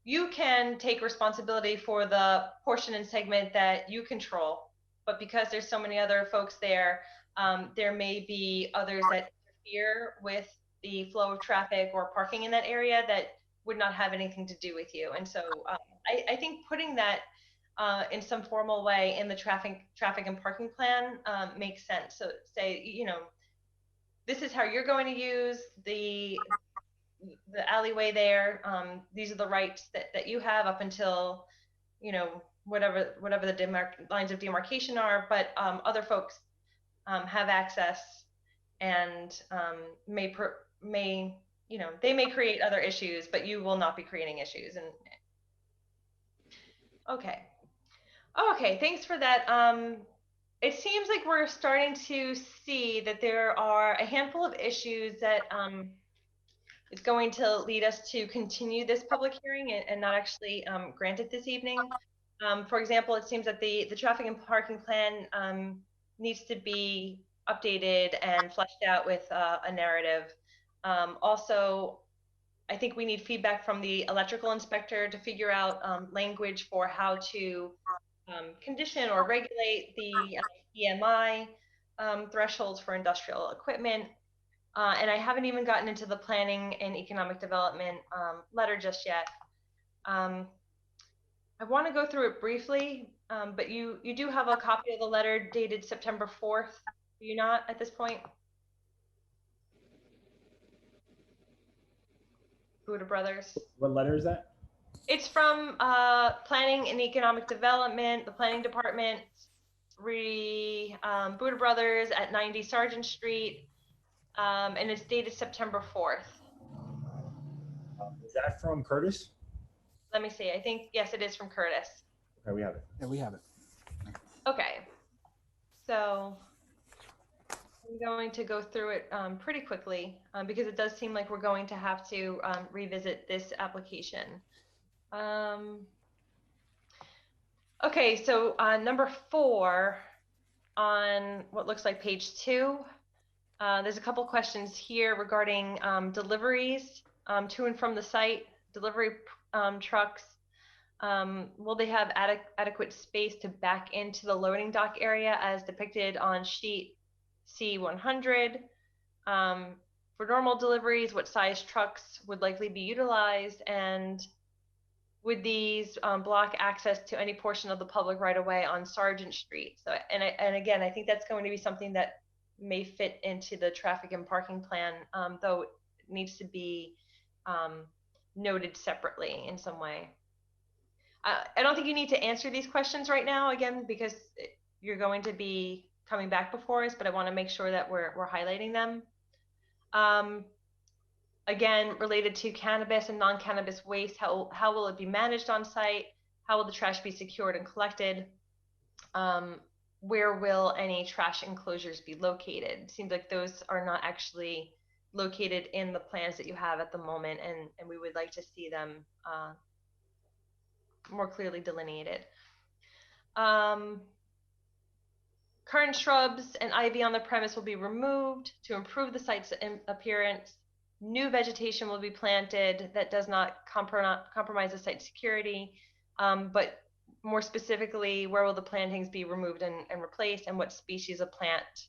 you can take responsibility for the portion and segment that you control. But because there's so many other folks there, there may be others that interfere with the flow of traffic or parking in that area that would not have anything to do with you. And so I think putting that in some formal way in the traffic and parking plan makes sense. So say, this is how you're going to use the alleyway there. These are the rights that you have up until, whatever the lines of demarcation are, but other folks have access and they may create other issues, but you will not be creating issues. And okay, thanks for that. It seems like we're starting to see that there are a handful of issues that is going to lead us to continue this public hearing and not actually grant it this evening. For example, it seems that the traffic and parking plan needs to be updated and fleshed out with a narrative. Also, I think we need feedback from the electrical inspector to figure out language for how to condition or regulate the EMI thresholds for industrial equipment. And I haven't even gotten into the planning and economic development letter just yet. I want to go through it briefly, but you do have a copy of the letter dated September 4th. Do you not at this point? Buudda brothers. What letter is that? It's from planning and economic development, the planning department, Buudda brothers at 90 Sargent Street. And it's dated September 4th. Is that from Curtis? Let me see. I think, yes, it is from Curtis. Okay, we have it. Yeah, we have it. Okay. So I'm going to go through it pretty quickly because it does seem like we're going to have to revisit this application. Okay, so number 4 on what looks like page 2. There's a couple questions here regarding deliveries to and from the site, delivery trucks. Will they have adequate space to back into the loading dock area as depicted on sheet C100? For normal deliveries, what size trucks would likely be utilized? And would these block access to any portion of the public right away on Sargent Street? So, and again, I think that's going to be something that may fit into the traffic and parking plan, though it needs to be noted separately in some way. I don't think you need to answer these questions right now, again, because you're going to be coming back before us, but I want to make sure that we're highlighting them. Again, related to cannabis and non-cannabis waste, how will it be managed on site? How will the trash be secured and collected? Where will any trash enclosures be located? It seems like those are not actually located in the plans that you have at the moment, and we would like to see them more clearly delineated. Current shrubs and ivy on the premise will be removed to improve the site's appearance. New vegetation will be planted that does not compromise the site security, but more specifically, where will the plantings be removed and replaced, and what species of plant,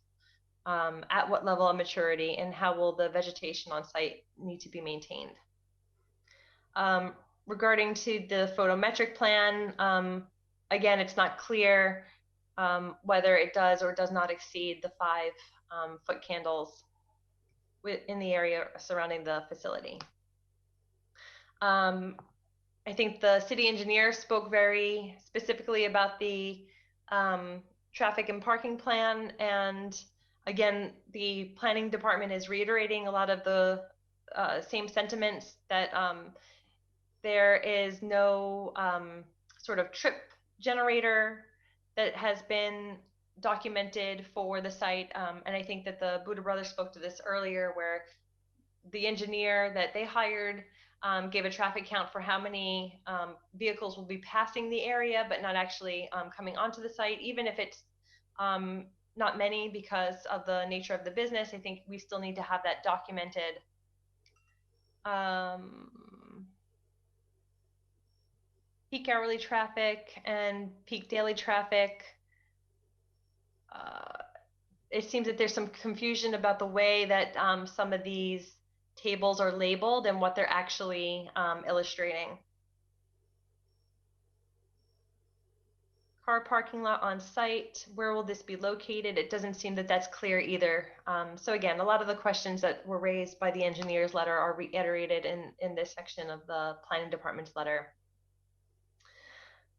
at what level of maturity, and how will the vegetation on site need to be maintained? Regarding to the photometric plan, again, it's not clear whether it does or does not exceed the 5-foot candles in the area surrounding the facility. I think the city engineer spoke very specifically about the traffic and parking plan, and again, the planning department is reiterating a lot of the same sentiments that there is no sort of trip generator that has been documented for the site. And I think that the Buudda brothers spoke to this earlier, where the engineer that they hired gave a traffic count for how many vehicles will be passing the area, but not actually coming onto the site, even if it's not many because of the nature of the business. I think we still need to have that documented. Peak hourly traffic and peak daily traffic. It seems that there's some confusion about the way that some of these tables are labeled and what they're actually illustrating. Car parking lot on site, where will this be located? It doesn't seem that that's clear either. So again, a lot of the questions that were raised by the engineer's letter are reiterated in this section of the planning department's letter.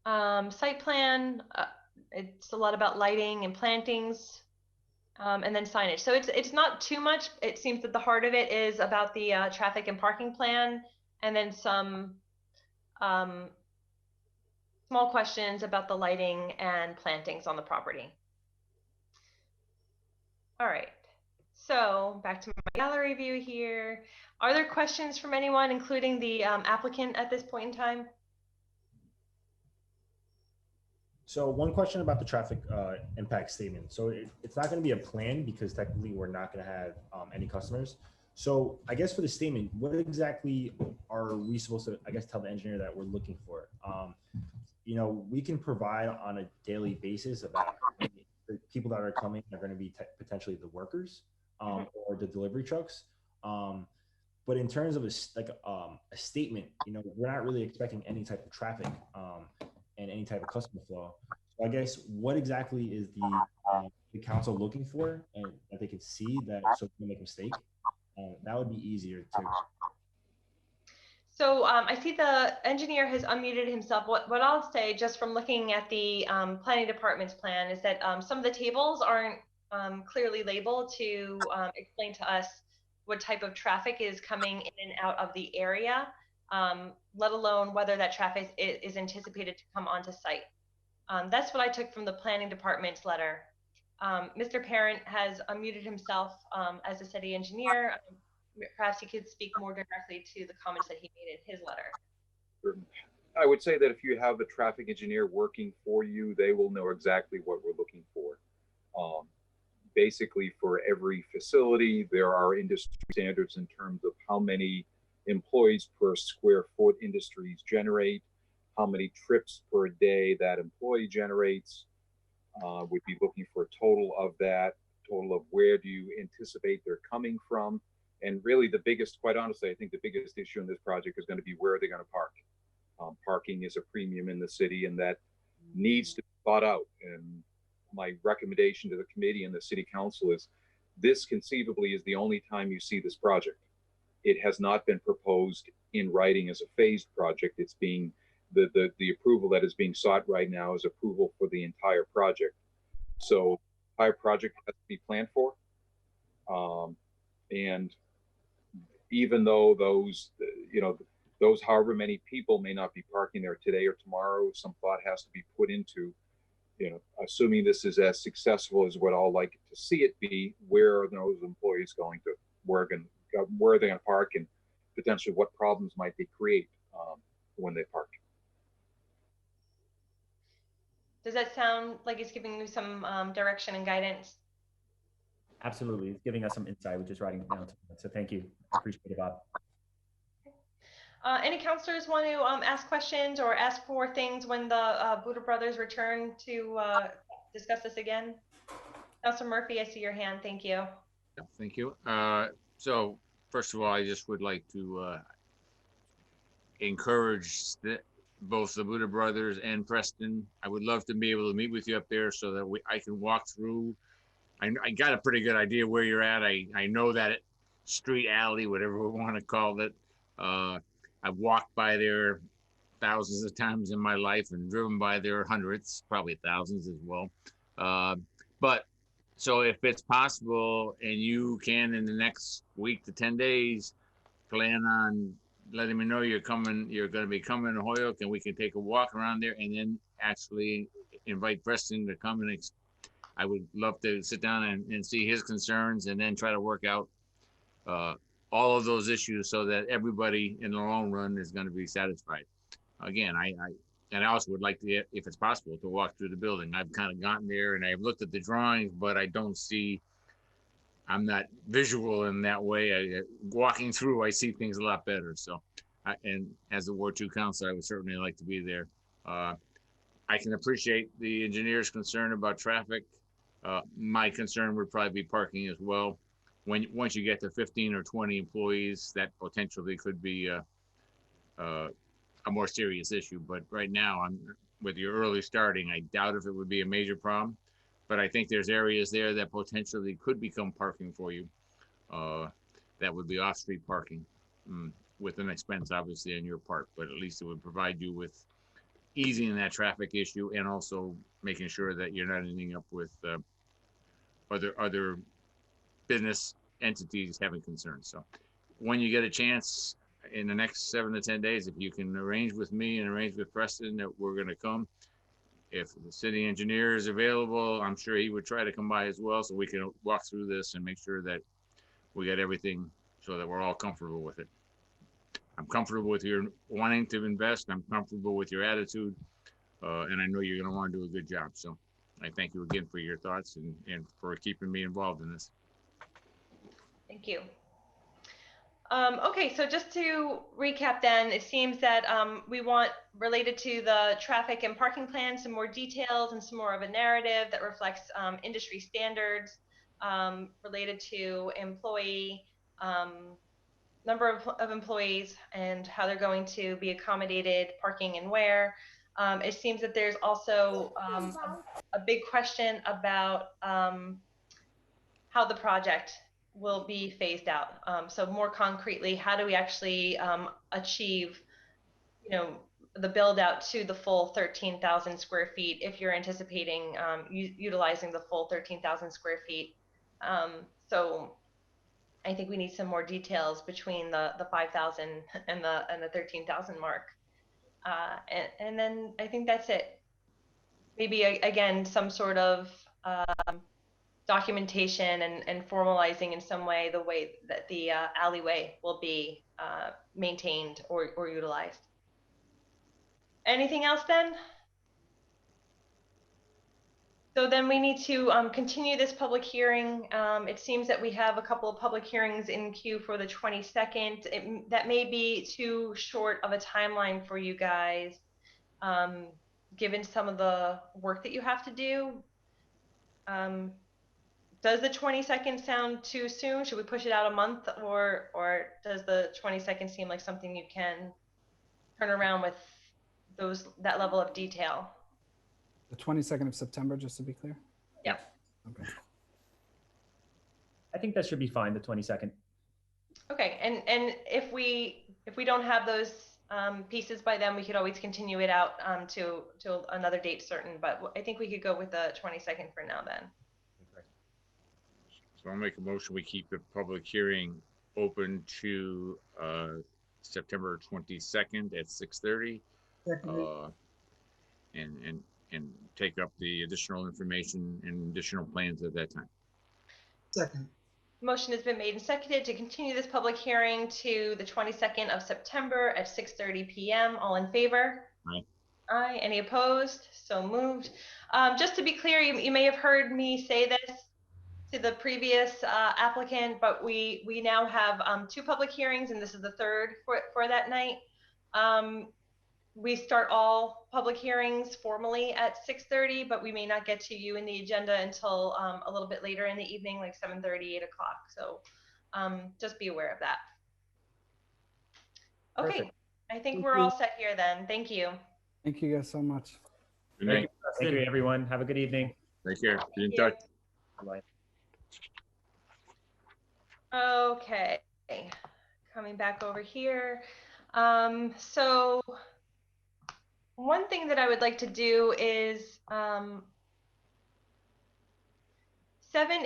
Site plan, it's a lot about lighting and plantings. And then signage. So it's not too much. It seems that the heart of it is about the traffic and parking plan, and then some small questions about the lighting and plantings on the property. All right, so back to my gallery view here. Are there questions from anyone, including the applicant at this point in time? So one question about the traffic impact statement. So it's not going to be a plan because technically we're not going to have any customers. So I guess for the statement, what exactly are we supposed to, I guess, tell the engineer that we're looking for? You know, we can provide on a daily basis about the people that are coming are going to be potentially the workers or the delivery trucks. But in terms of a statement, you know, we're not really expecting any type of traffic and any type of customer flow. So I guess what exactly is the council looking for, and that they can see that so they make a mistake? That would be easier to. So I see the engineer has unmuted himself. What I'll say, just from looking at the planning department's plan, is that some of the tables aren't clearly labeled to explain to us what type of traffic is coming in and out of the area, let alone whether that traffic is anticipated to come onto site. That's what I took from the planning department's letter. Mr. Parent has unmuted himself as a city engineer. Perhaps he could speak more directly to the comments that he made in his letter. I would say that if you have a traffic engineer working for you, they will know exactly what we're looking for. Basically, for every facility, there are industry standards in terms of how many employees per square foot industries generate, how many trips per day that employee generates. We'd be looking for a total of that, total of where do you anticipate they're coming from. And really the biggest, quite honestly, I think the biggest issue in this project is going to be where are they going to park. Parking is a premium in the city, and that needs to be thought out. And my recommendation to the committee and the city council is this conceivably is the only time you see this project. It has not been proposed in writing as a phased project. It's being the approval that is being sought right now is approval for the entire project. So entire project has to be planned for. And even though those, you know, those however many people may not be parking there today or tomorrow, some thought has to be put into, you know, assuming this is as successful as what I'll like to see it be, where are those employees going to work and where are they going to park, and potentially what problems might they create when they park. Does that sound like it's giving you some direction and guidance? Absolutely. It's giving us some insight. We're just writing it down. So thank you. I appreciate it, Bob. Any counselors want to ask questions or ask for things when the Buudda brothers return to discuss this again? Councilor Murphy, I see your hand. Thank you. Yeah, thank you. So first of all, I just would like to encourage both the Buudda brothers and Preston. I would love to be able to meet with you up there so that I can walk through. I got a pretty good idea where you're at. I know that street, alley, whatever we want to call it. I've walked by there thousands of times in my life and driven by there hundreds, probably thousands as well. But so if it's possible and you can in the next week to 10 days, plan on letting me know you're going to be coming to Holyoke, and we can take a walk around there and then actually invite Preston to come, and I would love to sit down and see his concerns and then try to work out all of those issues so that everybody in the long run is going to be satisfied. Again, I also would like to, if it's possible, to walk through the building. I've kind of gotten there and I've looked at the drawings, but I don't see, I'm not visual in that way. Walking through, I see things a lot better. So, and as a Ward 2 councilor, I would certainly like to be there. I can appreciate the engineer's concern about traffic. My concern would probably be parking as well. Once you get to 15 or 20 employees, that potentially could be a more serious issue. But right now, with your early starting, I doubt if it would be a major problem. But I think there's areas there that potentially could become parking for you. That would be off-street parking with an expense, obviously, on your part. But at least it would provide you with easing that traffic issue and also making sure that you're not ending up with other business entities having concerns. So when you get a chance in the next 7 to 10 days, if you can arrange with me and arrange with Preston that we're going to come, if the city engineer is available, I'm sure he would try to come by as well, so we can walk through this and make sure that we got everything so that we're all comfortable with it. I'm comfortable with your wanting to invest. I'm comfortable with your attitude, and I know you're going to want to do a good job. So I thank you again for your thoughts and for keeping me involved in this. Thank you. Okay, so just to recap then, it seems that we want, related to the traffic and parking plan, some more details and some more of a narrative that reflects industry standards related to employee, number of employees and how they're going to be accommodated, parking and where. It seems that there's also a big question about how the project will be phased out. So more concretely, how do we actually achieve, the build out to the full 13,000 square feet if you're anticipating utilizing the full 13,000 square feet. So I think we need some more details between the 5,000 and the 13,000 mark. And then I think that's it. Maybe again, some sort of documentation and formalizing in some way the way that the alleyway will be maintained or utilized. Anything else then? So then we need to continue this public hearing. It seems that we have a couple of public hearings in queue for the 22nd. That may be too short of a timeline for you guys, given some of the work that you have to do. Does the 22nd sound too soon? Should we push it out a month, or does the 22nd seem like something you can turn around with that level of detail? The 22nd of September, just to be clear? Yeah. Okay. I think that should be fine, the 22nd. Okay, and if we don't have those pieces by then, we could always continue it out to another date certain, but I think we could go with the 22nd for now then. So I'll make a motion, we keep the public hearing open to September 22nd at 6:30. And take up the additional information and additional plans at that time. Second. Motion has been made and seconded to continue this public hearing to the 22nd of September at 6:30 p.m. All in favor? Aye. Aye. Any opposed? So moved. Just to be clear, you may have heard me say this to the previous applicant, but we now have 2 public hearings, and this is the 3rd for that night. We start all public hearings formally at 6:30, but we may not get to you in the agenda until a little bit later in the evening, like 7:30, 8 o'clock. So just be aware of that. Okay, perfect. I think we're all set here then. Thank you. Thank you guys so much. Good night. Thank you, everyone. Have a good evening. Take care. Be in touch. Bye. Okay, coming back over here. So one thing that I would like to do is 7,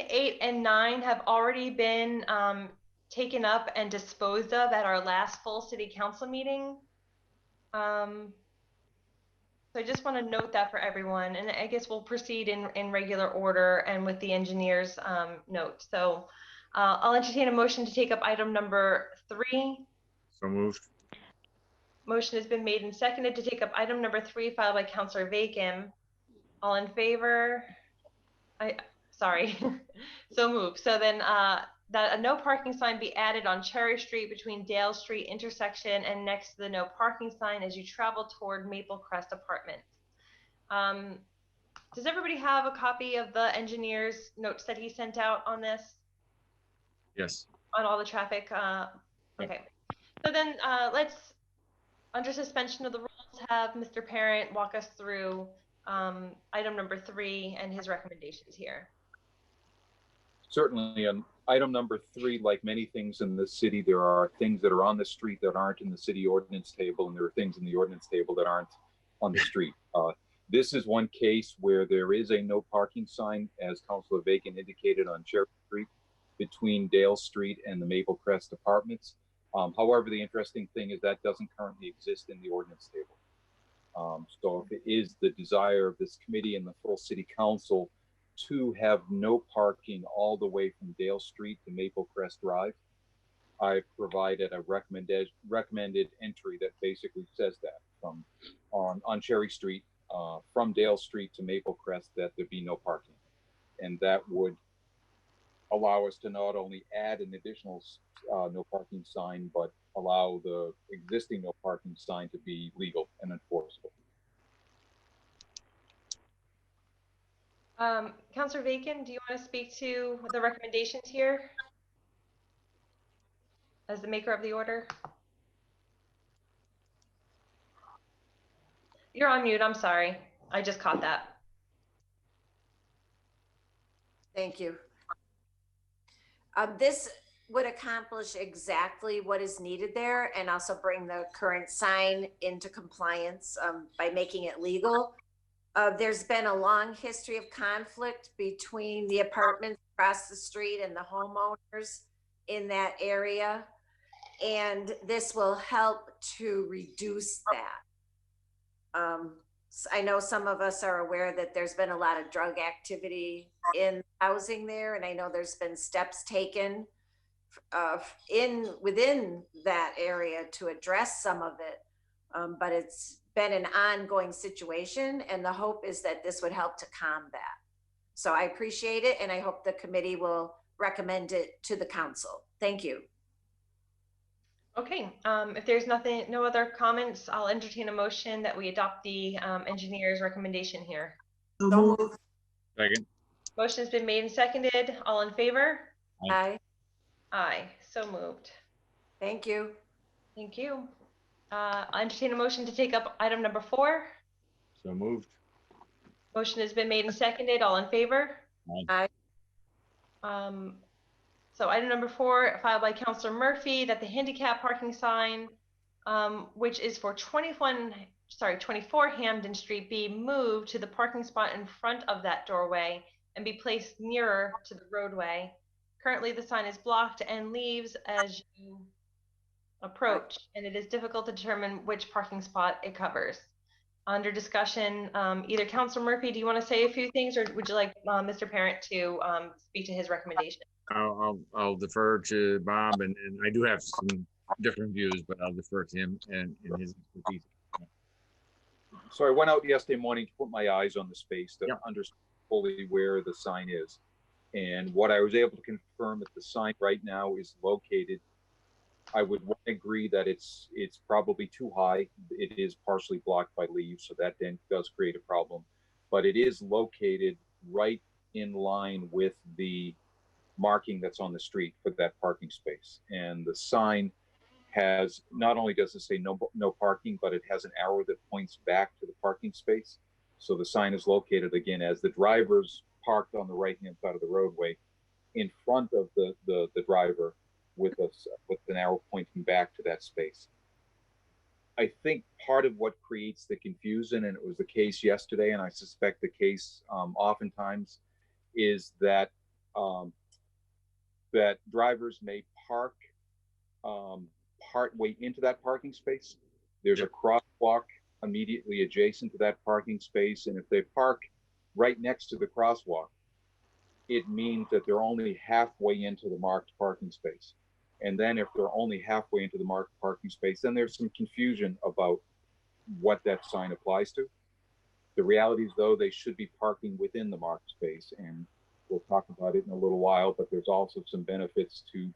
8, and 9 have already been taken up and disposed of at our last full city council meeting. So I just want to note that for everyone, and I guess we'll proceed in regular order and with the engineer's note. So I'll entertain a motion to take up item number 3. So moved. Motion has been made and seconded to take up item number 3, filed by Councilor Vacon. All in favor? Sorry. So moved. So then that a no parking sign be added on Cherry Street between Dale Street intersection and next to the no parking sign as you travel toward Maple Crest Apartments. Does everybody have a copy of the engineer's notes that he sent out on this? Yes. On all the traffic? Okay. So then let's, under suspension of the rules, have Mr. Parent walk us through item number 3 and his recommendations here. Certainly, on item number 3, like many things in the city, there are things that are on the street that aren't in the city ordinance table, and there are things in the ordinance table that aren't on the street. This is one case where there is a no parking sign, as Councilor Vacon indicated, on Cherry Street between Dale Street and the Maple Crest Apartments. However, the interesting thing is that doesn't currently exist in the ordinance table. So if it is the desire of this committee and the full city council to have no parking all the way from Dale Street to Maple Crest Drive, I provided a recommended entry that basically says that on Cherry Street, from Dale Street to Maple Crest, that there be no parking. And that would allow us to not only add an additional no parking sign, but allow the existing no parking sign to be legal and enforceable. Councilor Vacon, do you want to speak to the recommendations here as the maker of the order? You're on mute. I'm sorry. I just caught that. Thank you. This would accomplish exactly what is needed there and also bring the current sign into compliance by making it legal. There's been a long history of conflict between the apartments across the street and the homeowners in that area. And this will help to reduce that. I know some of us are aware that there's been a lot of drug activity in housing there, and I know there's been steps taken within that area to address some of it, but it's been an ongoing situation, and the hope is that this would help to calm that. So I appreciate it, and I hope the committee will recommend it to the council. Thank you. Okay, if there's no other comments, I'll entertain a motion that we adopt the engineer's recommendation here. So moved. Second. Motion has been made and seconded. All in favor? Aye. Aye. So moved. Thank you. Thank you. I'll entertain a motion to take up item number 4. So moved. Motion has been made and seconded. All in favor? Aye. So item number 4, filed by Councilor Murphy, that the handicap parking sign, which is for 24 Hamden Street, be moved to the parking spot in front of that doorway and be placed nearer to the roadway. Currently, the sign is blocked and leaves as you approach, and it is difficult to determine which parking spot it covers. Under discussion, either Councilor Murphy, do you want to say a few things, or would you like Mr. Parent to speak to his recommendation? I'll defer to Bob, and I do have some different views, but I'll defer to him and his expertise. So I went out yesterday morning to put my eyes on the space to understand fully where the sign is. And what I was able to confirm that the sign right now is located, I would agree that it's probably too high. It is partially blocked by leaves, so that then does create a problem. But it is located right in line with the marking that's on the street for that parking space. And the sign has, not only does it say no parking, but it has an arrow that points back to the parking space. So the sign is located, again, as the driver's parked on the right-hand side of the roadway in front of the driver with an arrow pointing back to that space. I think part of what creates the confusion, and it was the case yesterday, and I suspect the case oftentimes, is that that drivers may park partway into that parking space. There's a crosswalk immediately adjacent to that parking space, and if they park right next to the crosswalk, it means that they're only halfway into the marked parking space. And then if they're only halfway into the marked parking space, then there's some confusion about what that sign applies to. The reality is, though, they should be parking within the marked space, and we'll talk about it in a little while, but there's also some benefits to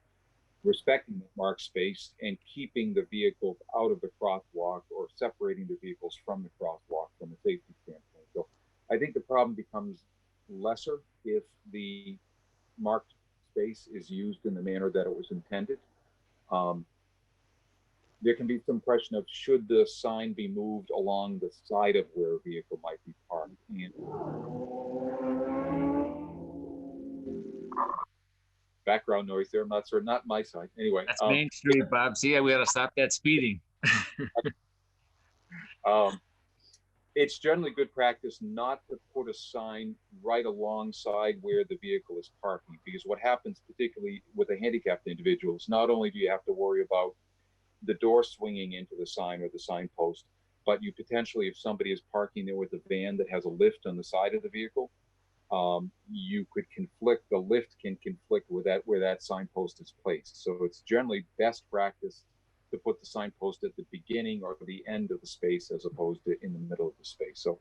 respecting the marked space and keeping the vehicles out of the crosswalk or separating the vehicles from the crosswalk from a safety standpoint. So I think the problem becomes lesser if the marked space is used in the manner that it was intended. There can be some question of should the sign be moved along the side of where a vehicle might be parked. And background noise there, I'm not sure, not my side. Anyway. That's Main Street, Bob. See, we gotta stop that speeding. It's generally good practice not to put a sign right alongside where the vehicle is parking, because what happens, particularly with the handicapped individuals, not only do you have to worry about the door swinging into the sign or the signpost, but you potentially, if somebody is parking there with a van that has a lift on the side of the vehicle, you could conflict, the lift can conflict with that, where that signpost is placed. So it's generally best practice to put the signpost at the beginning or the end of the space as opposed to in the middle of the space. So,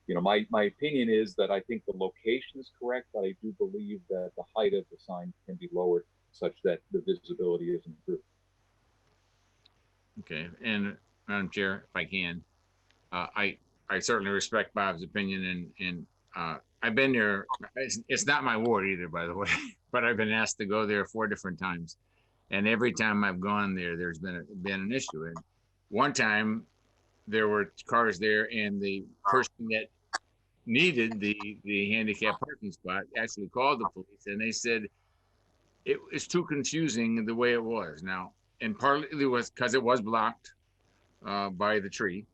you know, my opinion is that I think the location is correct, but I do believe that the height of the sign can be lowered such that the visibility is improved. Okay, and Madam Chair, if I can, I certainly respect Bob's opinion, and I've been there. It's not my ward either, by the way, but I've been asked to go there 4 different times, and every time I've gone there, there's been an issue. And one time, there were cars there, and the person that needed the handicap parking spot actually called the police, and they said it was too confusing the way it was. Now, and partly it was because it was blocked by the tree.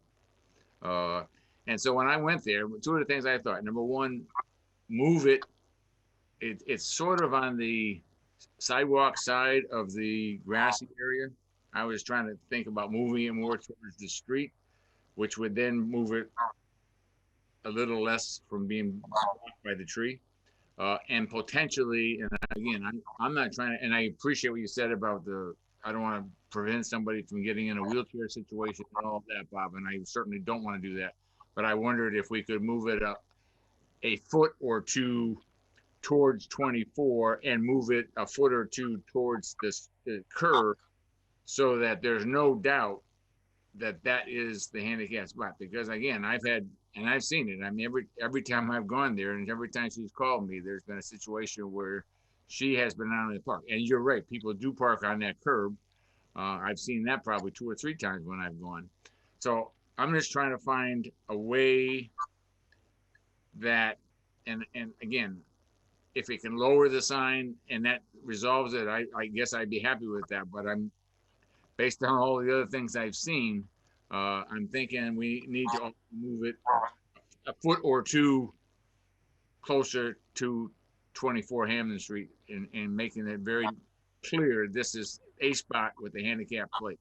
And so when I went there, 2 of the things I thought: number one, move it. It's sort of on the sidewalk side of the grassy area. I was trying to think about moving it more towards the street, which would then move it a little less from being blocked by the tree. And potentially, and again, I'm not trying to, and I appreciate what you said about I don't want to prevent somebody from getting in a wheelchair situation and all of that, Bob, and I certainly don't want to do that. But I wondered if we could move it up a foot or 2 towards 24 and move it a foot or 2 towards the curve, so that there's no doubt that that is the handicap spot. Because again, I've seen it. I mean, every time I've gone there and every time she's called me, there's been a situation where she has been out in the park. And you're right, people do park on that curb. I've seen that probably 2 or 3 times when I've gone. So I'm just trying to find a way that, and again, if it can lower the sign and that resolves it, I guess I'd be happy with that. But I'm, based on all the other things I've seen, I'm thinking we need to move it a foot or 2 closer to 24 Hamden Street, and making it very clear this is a spot with the handicap plate.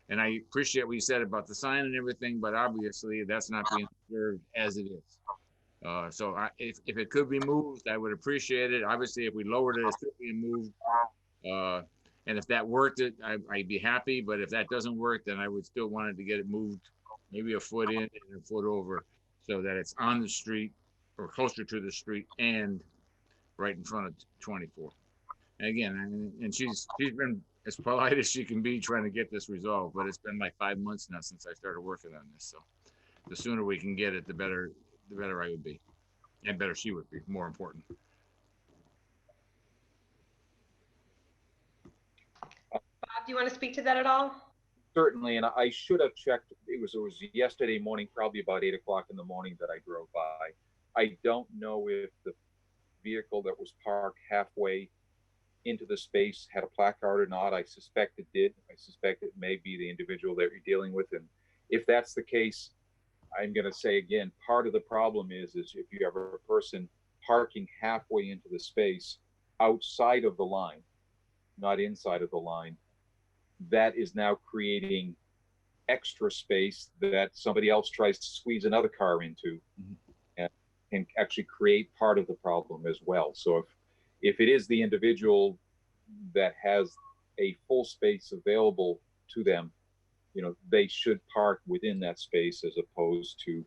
And I appreciate what you said about the sign and everything, but obviously that's not being observed as it is. So if it could be moved, I would appreciate it. Obviously, if we lowered it, it's still being moved. And if that worked, I'd be happy. But if that doesn't work, then I would still want it to get it moved maybe a foot in and a foot over, so that it's on the street or closer to the street and right in front of 24. And again, and she's been as polite as she can be trying to get this resolved, but it's been like 5 months now since I started working on this. So the sooner we can get it, the better I would be, and better she would be, more important. Bob, do you want to speak to that at all? Certainly, and I should have checked. It was yesterday morning, probably about 8 o'clock in the morning, that I drove by. I don't know if the vehicle that was parked halfway into the space had a placard or not. I suspect it did. I suspect it may be the individual that you're dealing with. And if that's the case, I'm going to say again, part of the problem is if you have a person parking halfway into the space outside of the line, not inside of the line, that is now creating extra space that somebody else tries to squeeze another car into, and can actually create part of the problem as well. So if it is the individual that has a full space available to them, you know, they should park within that space as opposed to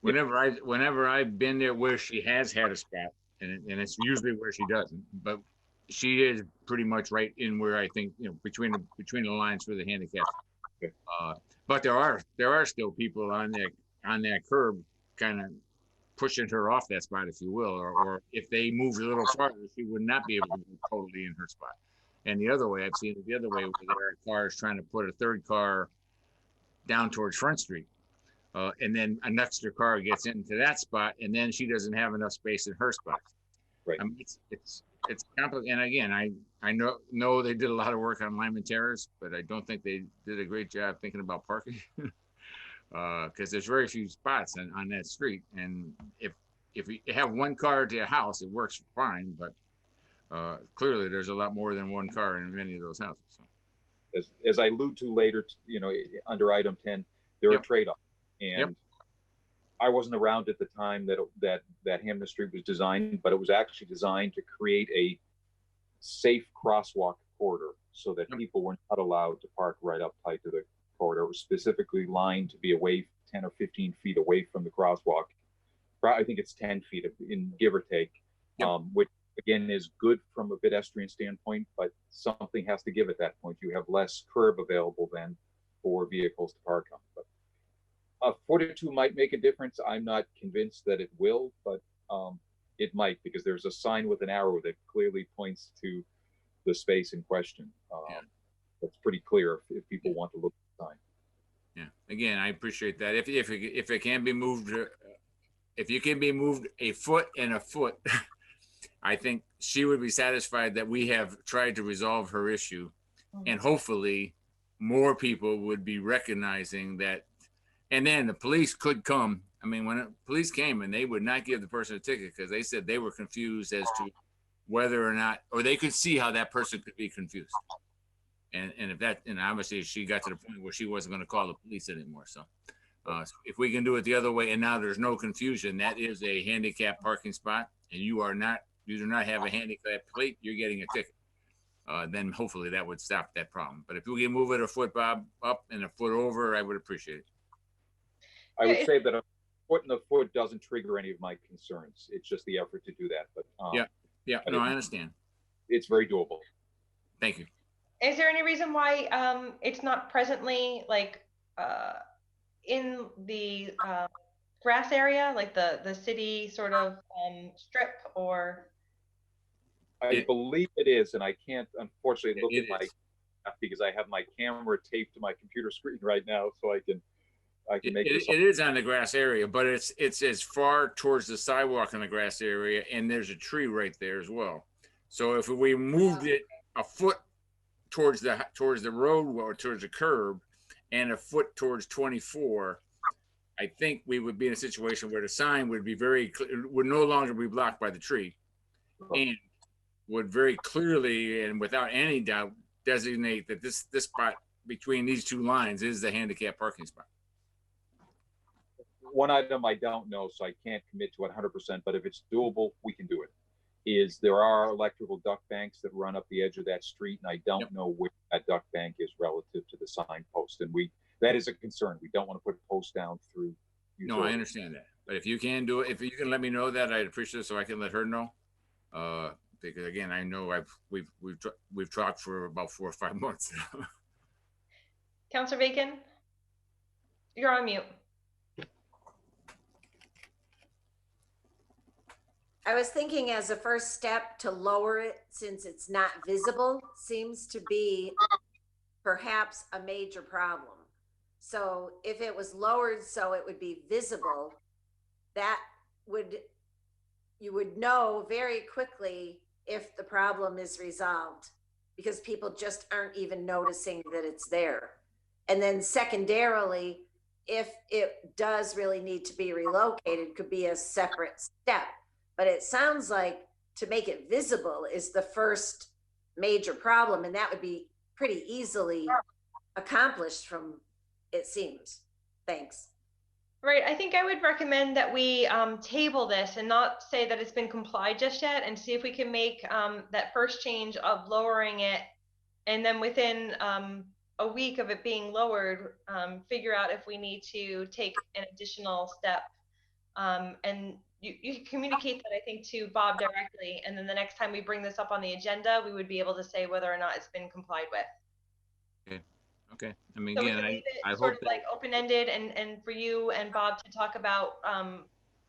whenever I've been there where she has had a spot, and it's usually where she doesn't, but she is pretty much right in where I think, you know, between the lines for the handicap. Okay. But there are still people on that curb kind of pushing her off that spot, if you will, or if they moved a little farther, she would not be able to be totally in her spot. And the other way, I've seen it the other way, where there are cars trying to put a third car down towards Front Street. And then an extra car gets into that spot, and then she doesn't have enough space in her spot. Right. I mean, it's complicated. And again, I know they did a lot of work on Lyman Terrace, but I don't think they did a great job thinking about parking. Because there's very few spots on that street, and if you have one car to a house, it works fine. But clearly, there's a lot more than one car in many of those houses. So. As I allude to later, you know, under item 10, there are trade-offs, and I wasn't around at the time that Hampton Street was designed, but it was actually designed to create a safe crosswalk corridor so that people were not allowed to park right up tight to the corridor. It was specifically lined to be away 10 or 15 feet away from the crosswalk. I think it's 10 feet in give or take, which again is good from a pedestrian standpoint, but something has to give at that point. You have less curb available then for vehicles to park on. But 42 might make a difference. I'm not convinced that it will, but it might, because there's a sign with an arrow that clearly points to the space in question. That's pretty clear if people want to look at the sign. Yeah. Again, I appreciate that. If it can be moved, if you can be moved a foot and a foot, I think she would be satisfied that we have tried to resolve her issue, and hopefully more people would be recognizing that. And then the police could come. I mean, when police came, and they would not give the person a ticket because they said they were confused as to whether or not, or they could see how that person could be confused. And if that, and obviously she got to the point where she wasn't going to call the police anymore. So if we can do it the other way, and now there's no confusion, that is a handicap parking spot, and you do not have a handicap plate, you're getting a ticket. Then hopefully that would stop that problem. But if we can move it a foot, Bob, up and a foot over, I would appreciate it. I would say that a foot and a foot doesn't trigger any of my concerns. It's just the effort to do that. But no, I understand. It's very doable. Thank you. Is there any reason why it's not presently like in the grass area, like the city sort of strip, or? I believe it is, and I can't unfortunately look at my, because I have my camera taped to my computer screen right now, so I can make this. It is on the grass area, but it's as far towards the sidewalk in the grass area, and there's a tree right there as well. So if we moved it a foot towards the road or towards the curb, and a foot towards 24, I think we would be in a situation where the sign would be would no longer be blocked by the tree, and would very clearly and without any doubt designate that this spot between these two lines is the handicap parking spot. One item I don't know, so I can't commit to it 100%, but if it's doable, we can do it. Is there are electrical duct banks that run up the edge of that street, and I don't know where that duct bank is relative to the signpost, and that is a concern. We don't want to put posts down through. No, I understand that, but if you can do it, if you can let me know that, I'd appreciate it so I can let her know. Because again, I know we've talked for about 4 or 5 months. Councilor Vacon, you're on mute. I was thinking as a first step to lower it, since it's not visible, seems to be perhaps a major problem. So if it was lowered so it would be visible, you would know very quickly if the problem is resolved, because people just aren't even noticing that it's there. And then secondarily, if it does really need to be relocated, could be a separate step. But it sounds like to make it visible is the first major problem, and that would be pretty easily accomplished from, it seems. Thanks. Right, I think I would recommend that we table this and not say that it's been complied just yet, and see if we can make that first change of lowering it, and then within a week of it being lowered, figure out if we need to take an additional step. And you can communicate that, I think, to Bob directly, and then the next time we bring this up on the agenda, we would be able to say whether or not it's been complied with. Okay. I mean, So we again, can leave I it sort hope of like open-ended, and for you and Bob to talk about,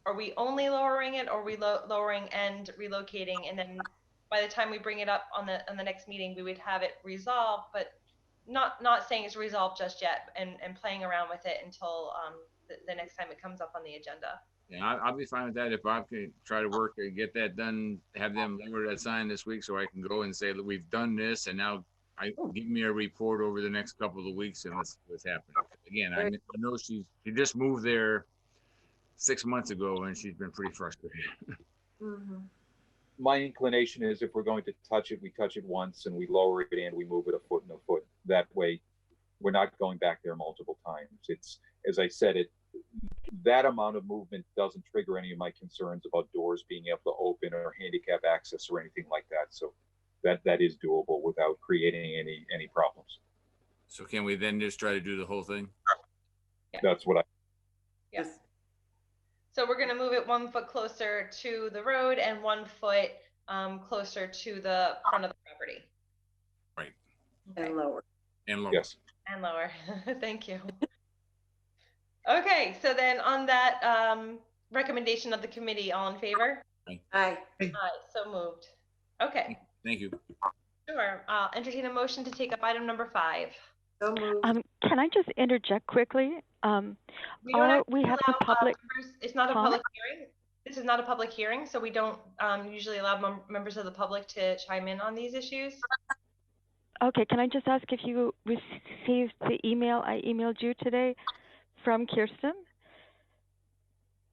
are we only lowering it, or are we lowering and relocating? And then by the time we bring it up on the next meeting, we would have it resolved, but not saying it's resolved just yet, and playing around with it until the next time it comes up on the agenda. yeah, I'll be fine with that if Bob can try to work and get that done, have them lower that sign this week so I can go and say that we've done this, and now give me a report over the next couple of weeks and let's see what's happening. Again, I know she just moved there 6 months ago and she's been pretty frustrated. My inclination is if we're going to touch it, we touch it once and we lower it and we move it a foot and a foot. That way, we're not going back there multiple times. It's, as I said, that amount of movement doesn't trigger any of my concerns about doors being able to open or handicap access or anything like that. So that is doable without creating any problems. So can we then just try to do the whole thing? Yeah. That's what I. Yes. So we're going to move it 1 foot closer to the road and 1 foot closer to the front of the property. Right. Okay. And lower. And lower. Yes. And lower. Thank you. Okay, so then on that recommendation of the committee, all in favor? Aye. Aye. Aye, so moved. Okay. Thank you. Sure. I'll entertain a motion to take up item number 5. So moved. Can I just interject quickly? We don't We have the allow, public. it's not a comment? public hearing. This is not a public hearing, so we don't usually allow members of the public to chime in on these issues. Okay, can I just ask if you received the email I emailed you today from Kirsten?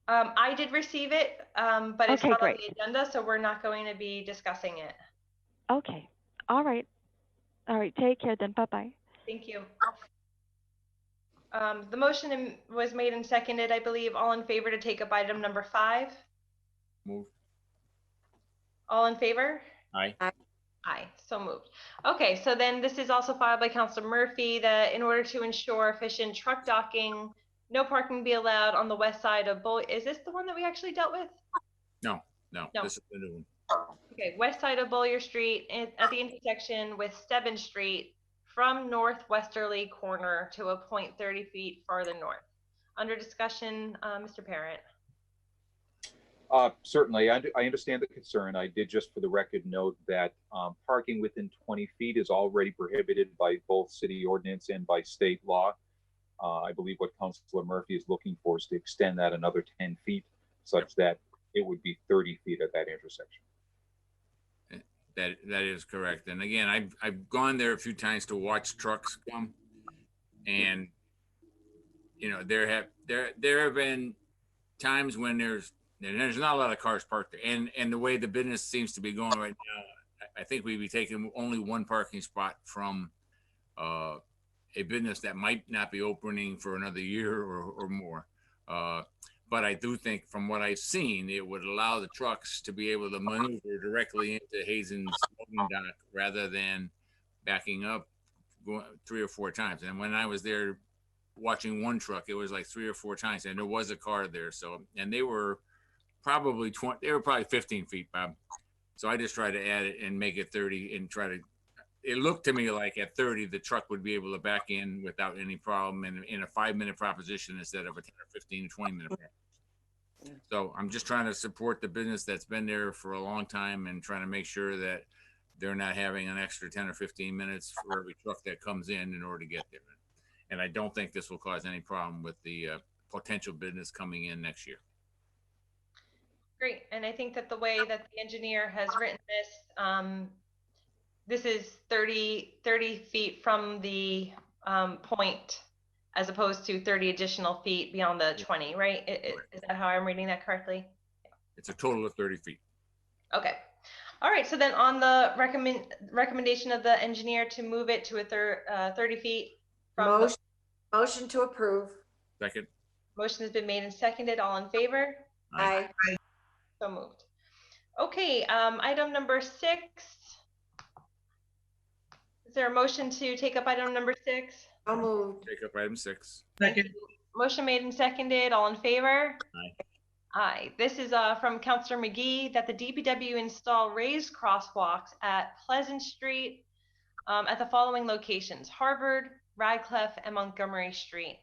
I did receive it, but it's Okay, not great. on the agenda, so we're not going to be discussing it. Okay, all right. All right, take care then, bye-bye. Thank you. The motion was made and seconded, I believe. All in favor to take up item number 5? Move. All in favor? Aye. Aye, so moved. Okay, so then this is also filed by Councilor Murphy that in order to ensure efficient truck docking, no parking be allowed on the west side of Is this the one that we actually dealt with? No, this is the new one. Okay, west side of Bowyer Street at the intersection with Stebbins Street from northwesterly corner to a point 30 feet farther north. Under discussion, Mr. Parent. Certainly, I understand the concern. I did just for the record note that parking within 20 feet is already prohibited by both city ordinance and by state law. I believe what Councilor Murphy is looking for is to extend that another 10 feet such that it would be 30 feet at that intersection. That is correct. And again, I've gone there a few times to watch trucks come, and you know there have been times when there's not a lot of cars parked there, and the way the business seems to be going right now, I think we'd be taking only one parking spot from a business that might not be opening for another year or more. But I do think from what I've seen, it would allow the trucks to be able to maneuver directly into Hazen's loading dock rather than backing up 3 or 4 times. And when I was there watching one truck, it was like 3 or 4 times, and there was a car there. So, and they were probably 15 feet, Bob. So I just tried to add it and make it 30 and try to, it looked to me like at 30, the truck would be able to back in without any problem in a 5-minute proposition instead of a 10 or 15, 20-minute proposition. So I'm just trying to support the business that's been there for a long time and trying to make sure that they're not having an extra 10 or 15 minutes for every truck that comes in order to get there. And I don't think this will cause any problem with the potential business coming in next year. Great. And I think that the way that the engineer has written this is 30 feet from the point, as opposed to 30 additional feet beyond the 20, right? Is that how I'm reading that correctly? It's a total of 30 feet. Okay. All right. So then on the recommendation of the engineer to move it to a 30 feet from Motion to approve. Second. Motion has been made and seconded. All in favor? Aye. So moved. Okay, item number 6. Is there a motion to take up item number 6? I'll move. Take up item 6. Second. Motion made and seconded. All in favor? Aye. Aye. This is from Councillor McGee that the DPW install raised crosswalks at Pleasant Street at the following locations: Harvard, Radcliffe, and Montgomery Street.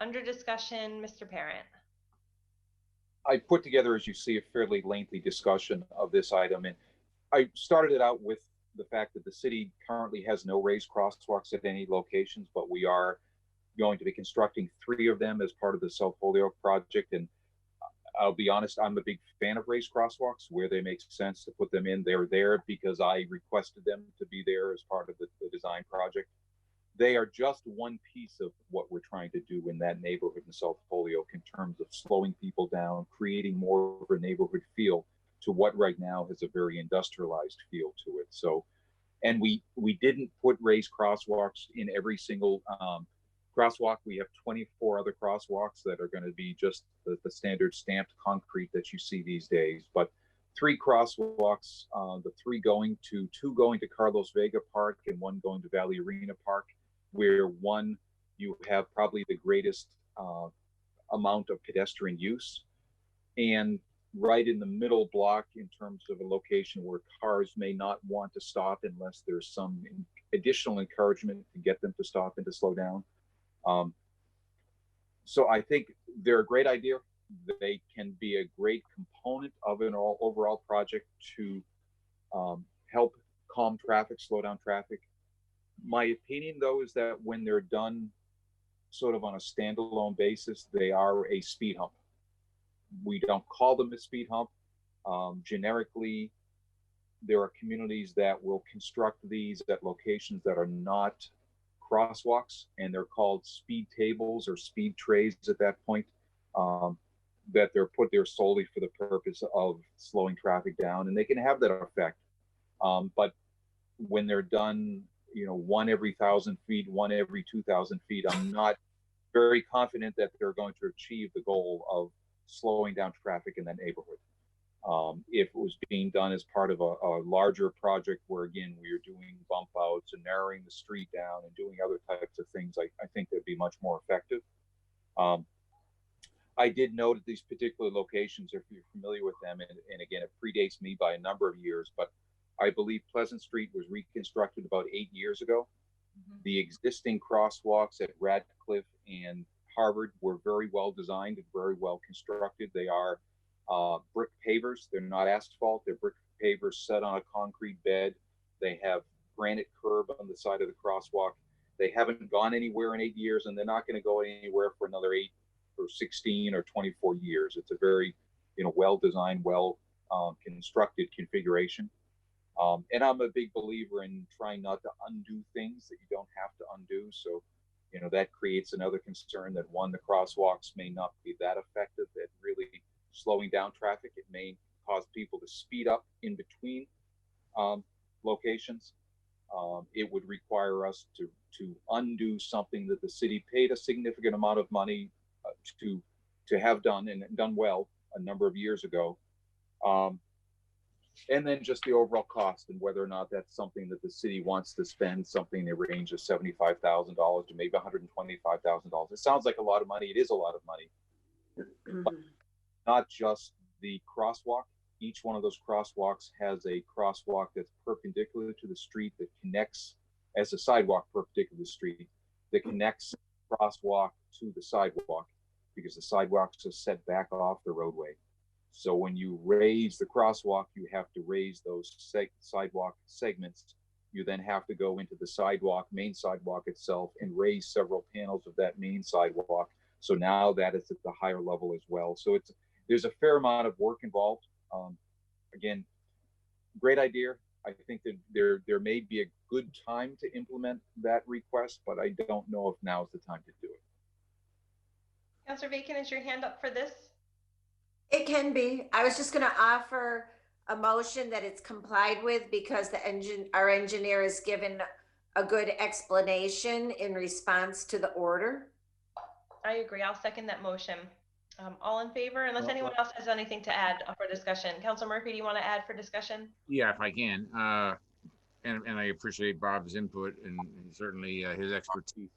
Under discussion, Mr. Parent. I put together, as you see, a fairly lengthy discussion of this item, and I started it out with the fact that the city currently has no raised crosswalks at any locations, but we are going to be constructing 3 of them as part of the South Holyoke project. And I'll be honest, I'm a big fan of raised crosswalks where they make sense to put them in. They're there because I requested them to be there as part of the design project. They are just one piece of what we're trying to do in that neighborhood in South Holyoke in terms of slowing people down, creating more of a neighborhood feel to what right now has a very industrialized feel to it. So, and we didn't put raised crosswalks in every single crosswalk. We have 24 other crosswalks that are going to be just the standard stamped concrete that you see these days. But 3 crosswalks, the 2 going to Carlos Vega Park and 1 going to Valley Arena Park, where 1 you have probably the greatest amount of pedestrian use, and right in the middle block in terms of a location where cars may not want to stop unless there's some additional encouragement to get them to stop and to slow down. So I think they're a great idea. They can be a great component of an overall project to help calm traffic, slow down traffic. My opinion, though, is that when they're done sort of on a standalone basis, they are a speed hump. We don't call them a speed hump. Generically, there are communities that will construct these at locations that are not crosswalks, and they're called speed tables or speed trays at that point, that they're put there solely for the purpose of slowing traffic down, and they can have that effect. But when they're done, 1 every 1,000 feet, 1 every 2,000 feet, I'm not very confident that they're going to achieve the goal of slowing down traffic in that neighborhood. If it was being done as part of a larger project where, again, we are doing bump outs and narrowing the street down and doing other types of things, I think they'd be much more effective. I did note at these particular locations, if you're familiar with them, and again, it predates me by a number of years, but I believe Pleasant Street was reconstructed about 8 years ago. Mm-hmm. The existing crosswalks at Radcliffe and Harvard were very well designed and very well constructed. They are brick pavers. They're not asphalt. They're brick pavers set on a concrete bed. They have granite curb on the side of the crosswalk. They haven't gone anywhere in 8 years, and they're not going to go anywhere for another 8 or 16 or 24 years. It's a very, well-designed, constructed configuration. And I'm a big believer in trying not to undo things that you don't have to undo. So, that creates another concern that, 1, the crosswalks may not be that effective at really slowing down traffic. It may cause people to speed up in between locations. It would require us to undo something that the city paid a significant amount of money to have done and done well a number of years ago. And then just the overall cost and whether or not that's something that the city wants to spend, something in the range of $75,000 to maybe $125,000. It sounds like a lot of money. It is a lot of money. But not just the crosswalk. Each one of those crosswalks has a crosswalk that's perpendicular to the street that connects, as a sidewalk perpendicular to the street, that connects the crosswalk to the sidewalk, because the sidewalks are set back off the roadway. So when you raise the crosswalk, you have to raise those sidewalk segments. You then have to go into the main sidewalk itself, and raise several panels of that main sidewalk. So now that is at the higher level as well. So there's a fair amount of work involved. Again, great idea. I think that there may be a good time to implement that request, but I don't know if now is the time to do it. Councillor Vacon, is your hand up for this? It can be. I was just going to offer a motion that it's complied with because our engineer has given a good explanation in response to the order. I agree. I'll second that motion. All in favor, unless Well, anyone else has anything to add for discussion. Council Murphy, do you want to add for discussion? Yeah, if I can. And I appreciate Bob's input and certainly his expertise.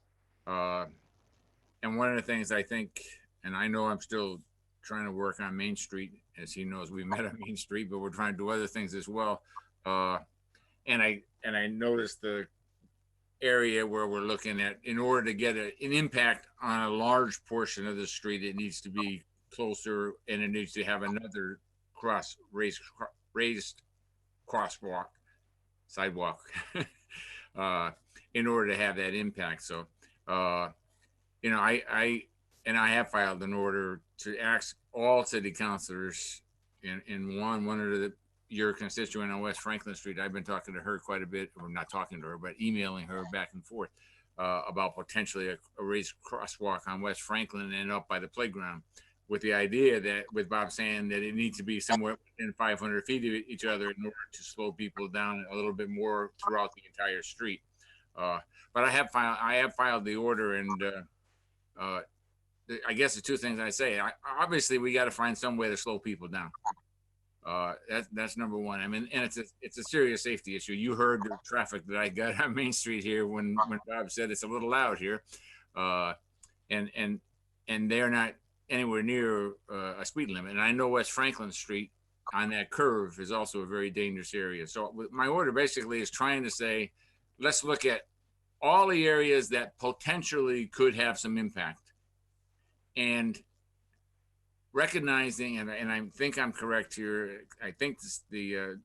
And one of the things I think, and I know I'm still trying to work on Main Street, as he knows, we met on Main Street, but we're trying to do other things as well. And I noticed the area where we're looking at, in order to get an impact on a large portion of the street, it needs to be closer, and it needs to have another raised crosswalk, sidewalk, in order to have that impact. So, you know, I have filed an order to ask all city councilors in one of your constituent on West Franklin Street. I've been talking to her quite a bit, or not talking to her, but emailing her back and forth about potentially a raised crosswalk on West Franklin and up by the playground, with the idea that, with Bob saying that it needs to be somewhere within 500 feet of each other in order to slow people down a little bit more throughout the entire street. But I have filed the order, and I guess the two things I say, obviously we got to find some way to slow people down. That's number one. I mean, and it's a serious safety issue. You heard the traffic that I got on Main Street here when Bob said it's a little loud here, and they're not anywhere near a speed limit. And I know West Franklin Street on that curve is also a very dangerous area. So my order basically is trying to say, let's look at all the areas that potentially could have some impact, and recognizing, and I think I'm correct here, I think the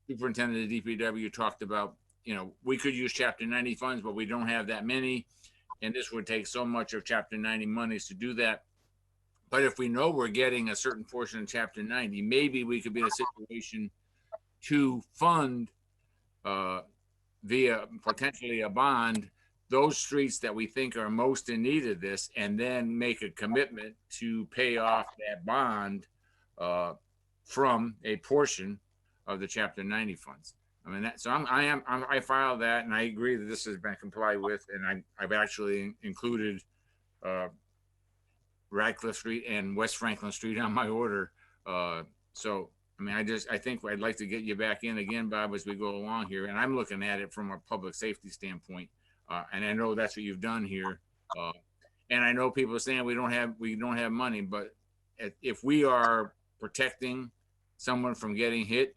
superintendent of DPW talked about, you know, we could use Chapter 90 funds, but we don't have that many, and this would take so much of Chapter 90 monies to do that. But if we know we're getting a certain portion of Chapter 90, maybe we could be in a situation to fund via potentially a bond those streets that we think are most in need of this, and then make a commitment to pay off that bond from a portion of the Chapter 90 funds. I mean, so I filed that, and I agree that this has been complied with, and I've actually included Radcliffe Street and West Franklin Street on my order. So, I mean, I think I'd like to get you back in again, Bob, as we go along here. And I'm looking at it from a public safety standpoint. And I know that's what you've done here. And I know people are saying we don't have money, but if we are protecting someone from getting hit,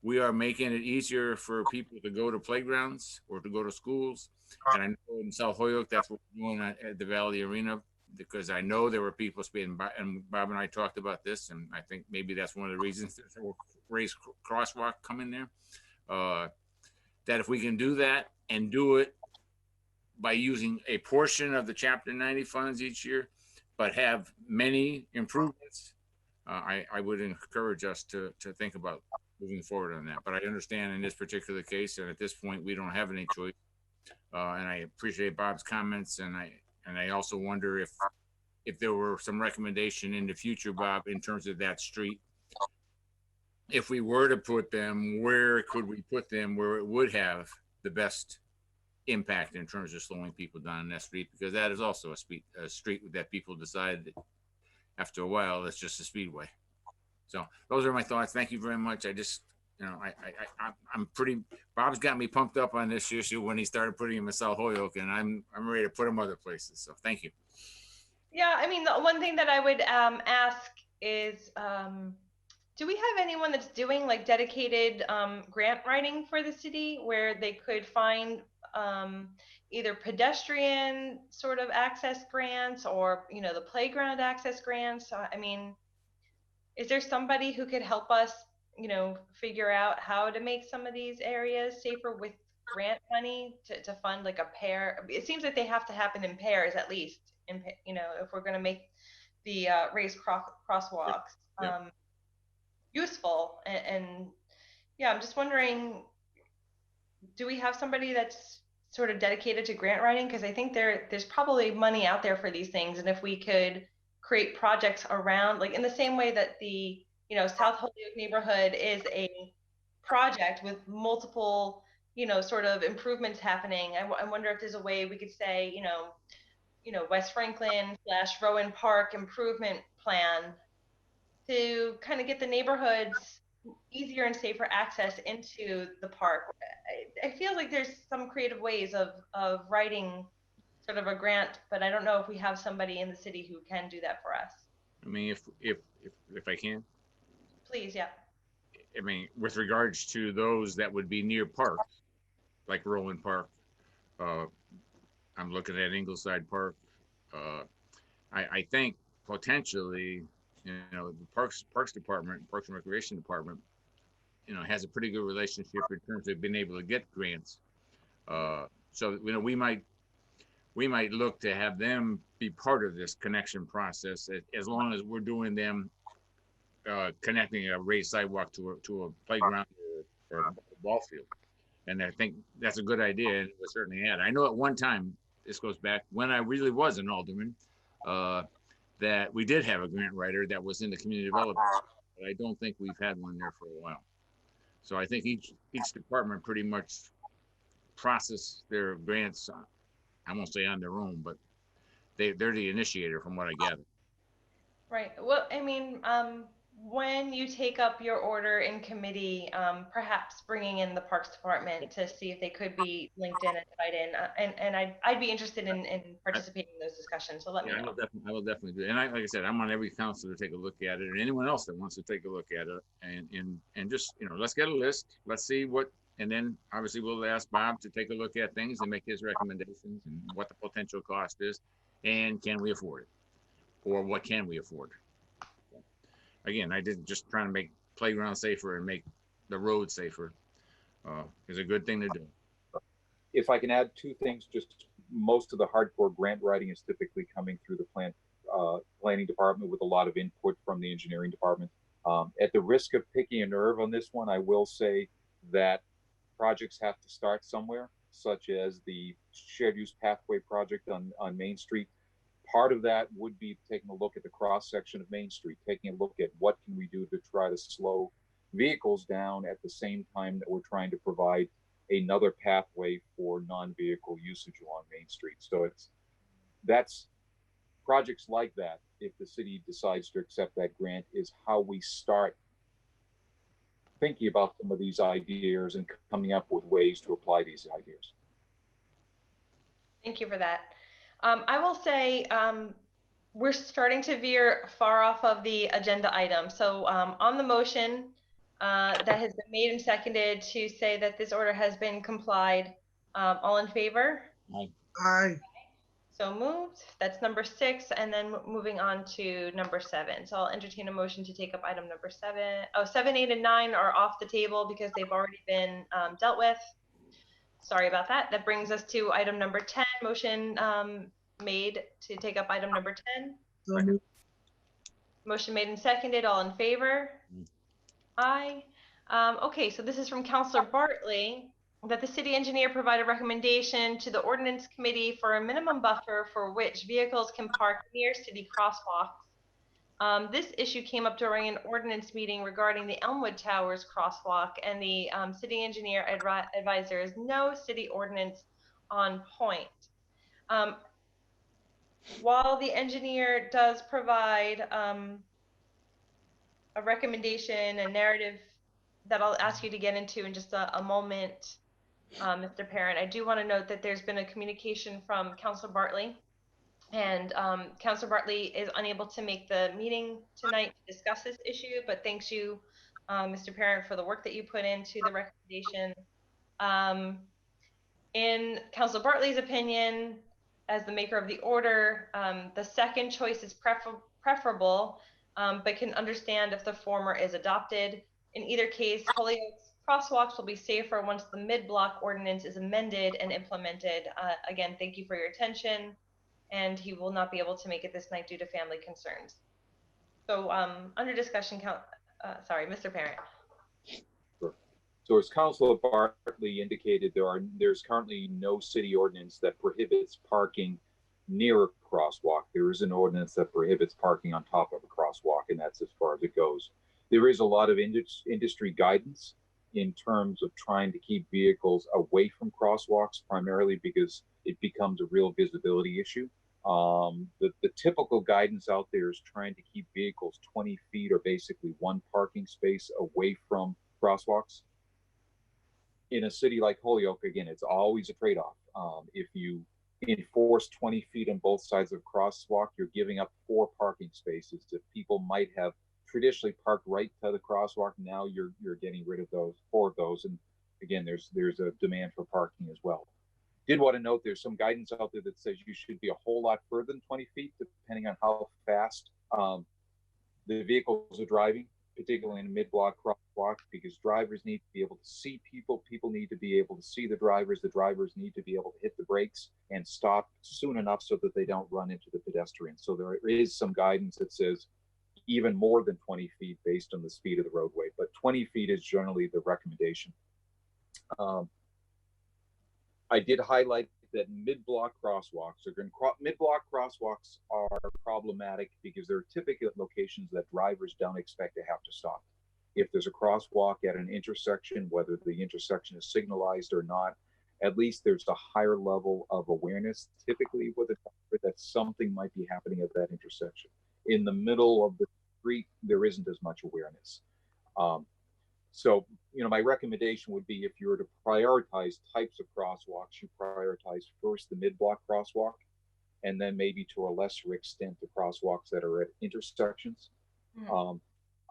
we are making it easier for people to go to playgrounds or to go to schools. And I know in South Holyoke, that's what we're doing at the Valley Arena, because I know there were people speeding by, and Bob and I talked about this, and I think maybe that's one of the reasons there's a raised crosswalk coming there. That if we can do that and do it by using a portion of the Chapter 90 funds each year, but have many improvements, I would encourage us to think about moving forward on that. But I understand in this particular case, and at this point, we don't have any choice. And I appreciate Bob's comments, and I also wonder if there were some recommendation in the future, Bob, in terms of that street. If we were to put them, where could we put them where it would have the best impact in terms of slowing people down on that street? Because that is also a street that people decide that after a while, it's just a speedway. So those are my thoughts. Thank you very much. I just, you know, I'm pretty, Bob's got me pumped up on this issue when he started putting him in South Holyoke, and I'm ready to put him other places. So thank you. Yeah, I mean, the one thing that I would ask is, do we have anyone that's doing like dedicated grant writing for the city where they could find either pedestrian sort of access grants or, you know, the playground access grants? I mean, is there somebody who could help us, you know, figure out how to make some of these areas safer with grant money to fund like a pair? It seems like they have to happen in pairs at least, you know, if we're going to make the raised crosswalks useful. And yeah, I'm just wondering, do we have somebody that's sort of dedicated to grant writing? Because I think there's probably money out there for these things, and if we could create projects around, like in the same way that the, you know, South Holyoke neighborhood is a project with multiple, you know, sort of improvements happening. I wonder if there's a way we could say, you know, West Franklin / Rowan Park improvement plan to kind of get the neighborhoods easier and safer access into the park. I feel like there's some creative ways of writing sort of a grant, but I don't know if we have somebody in the city who can do that for us. I mean, if I can, Please, yeah. I mean, with regards to those that would be near parks, like Rowan Park, I'm looking at Ingleside Park. I think potentially, the Parks Department, Parks and Recreation Department, has a pretty good relationship in terms of being able to get grants. So we might look to have them be part of this connection process as long as we're doing them connecting a raised sidewalk to a playground or a ball field. And I think that's a good idea, and we'll certainly add. I know at one time, this goes back when I really was an alderman, that we did have a grant writer that was in the community development, but I don't think we've had one there for a while. So I think each department pretty much process their grants, I won't say on their own, but they're the initiator from what I gather. Right. Well, I mean, when you take up your order in committee, perhaps bringing in the Parks Department to see if they could be linked in and tied in, and I'd be interested in participating in those discussions. So let me know. I will definitely do it. And like I said, I'm on every council to take a look at it, and anyone else that wants to take a look at it, and just let's get a list. Let's see what, and then obviously we'll ask Bob to take a look at things and make his recommendations and what the potential cost is, and can we afford it, or what can we afford. Again, I didn't just trying to make playground safer and make the road safer. Is a good thing to do. If I can add two things, just most of the hardcore grant writing is typically coming through the planning department with a lot of input from the engineering department. At the risk of picking a nerve on this one, I will say that projects have to start somewhere, such as the shared use pathway project on Main Street. Part of that would be taking a look at the cross section of Main Street, taking a look at what can we do to try to slow vehicles down at the same time that we're trying to provide another pathway for non-vehicle usage along Main Street. So that's projects like that, if the city decides to accept that grant, is how we start thinking about some of these ideas and coming up with ways to apply these ideas. Thank you for that. I will say we're starting to veer far off of the agenda item. So on the motion that has been made and seconded to say that this order has been complied, all in favor? Aye. Aye. So moved. That's number 6, and then moving on to number 7. So I'll entertain a motion to take up item number 7. Oh, 7, 8, and 9 are off the table because they've already been dealt with. Sorry about that. That brings us to item number 10. Motion made to take up item number 10. So Motion made and seconded. All in favor? Aye. Okay, so this is from Councilor Bartley, that the city engineer provide a recommendation to the Ordinance Committee for a minimum buffer for which vehicles can park near city crosswalks. This issue came up during an ordinance meeting regarding the Elmwood Towers crosswalk, and the city engineer advised there is no city ordinance on point. While the engineer does provide a recommendation, a narrative that I'll ask you to get into in just a moment, Mr. Parent, I do want to note that there's been a communication from Councilor Bartley, and Councilor Bartley is unable to make the meeting tonight to discuss this issue, but thanks you, Mr. Parent, for the work that you put into the recommendation. In Councilor Bartley's opinion, as the maker of the order, the second choice is preferable, but can understand if the former is adopted. In either case, Holyoke's crosswalks will be safer once the mid-block ordinance is amended and implemented. Again, thank you for your attention, and he will not be able to make it this night due to family concerns. So under discussion, sorry, Mr. Parent. Sure. So as Councilor Bartley indicated, there's currently no city ordinance that prohibits parking near a crosswalk. There is an ordinance that prohibits parking on top of a crosswalk, and that's as far as it goes. There is a lot of industry guidance in terms of trying to keep vehicles away from crosswalks, primarily because it becomes a real visibility issue. The typical guidance out there is trying to keep vehicles 20 feet or basically one parking space away from crosswalks. In a city like Holyoke, again, it's always a trade-off. If you enforce 20 feet on both sides of a crosswalk, you're giving up 4 parking spaces that people might have traditionally parked right to the crosswalk. Now you're getting rid of those 4 of those, and again, there's a demand for parking as well. Did want to note there's some guidance out there that says you should be a whole lot further than 20 feet, depending on how fast the vehicles are driving, particularly in a mid-block crosswalk, because drivers need to be able to see people. People need to be able to see the drivers. The drivers need to be able to hit the brakes and stop soon enough so that they don't run into the pedestrians. So there is some guidance that says even more than 20 feet based on the speed of the roadway, but 20 feet is generally the recommendation. I did highlight that mid-block crosswalks are problematic because they're typically at locations that drivers don't expect to have to stop. If there's a crosswalk at an intersection, whether the intersection is signalized or not, at least there's a higher level of awareness typically with a driver that something might be happening at that intersection. In the middle of the street, there isn't as much awareness. So, my recommendation would be if you were to prioritize types of crosswalks, you prioritize first the mid-block crosswalk, and then maybe to a lesser extent the crosswalks that are at intersections.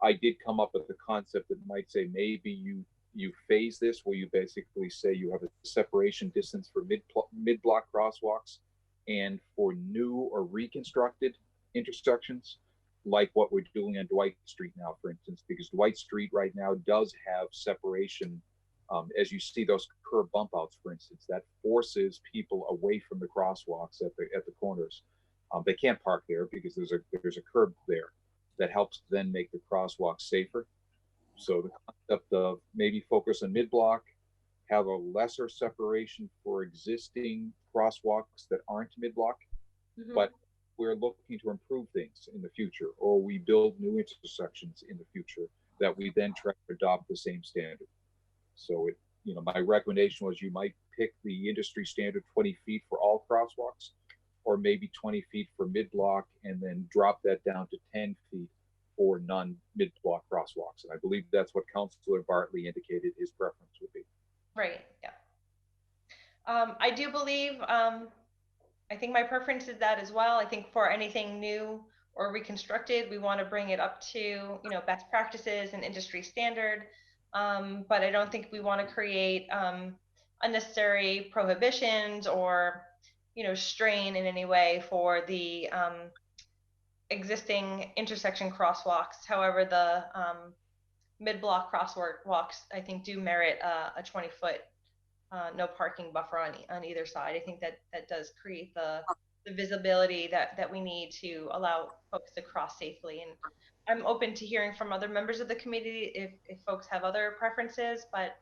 I did come up with the concept that might say maybe you phase this where you basically say you have a separation distance for mid-block crosswalks and for new or reconstructed intersections, like what we're doing on Dwight Street now, for instance, because Dwight Street right now does have separation. As you see those curb bump outs, for instance, that forces people away from the crosswalks at the corners. They can't park there because there's a curb there that helps then make the crosswalk safer. So the concept of maybe focus on mid-block, have a lesser separation for existing crosswalks that aren't mid-block, but we're looking to improve things in the future, or we build new intersections in the future that we then try to adopt the same standard. So my recommendation was you might pick the industry standard 20 feet for all crosswalks, or maybe 20 feet for mid-block, and then drop that down to 10 feet for non-mid-block crosswalks. And I believe that's what Councilor Bartley indicated his preference would be. Right, yeah. I do believe, I think my preference is that as well. I think for anything new or reconstructed, we want to bring it up to, best practices and industry standard. But I don't think we want to create unnecessary prohibitions or, strain in any way for the existing intersection crosswalks. However, the mid-block crosswalks, I think, do merit a 20-foot no parking buffer on either side. I think that does create the visibility that we need to allow folks to cross safely. And I'm open to hearing from other members of the committee if folks have other preferences, but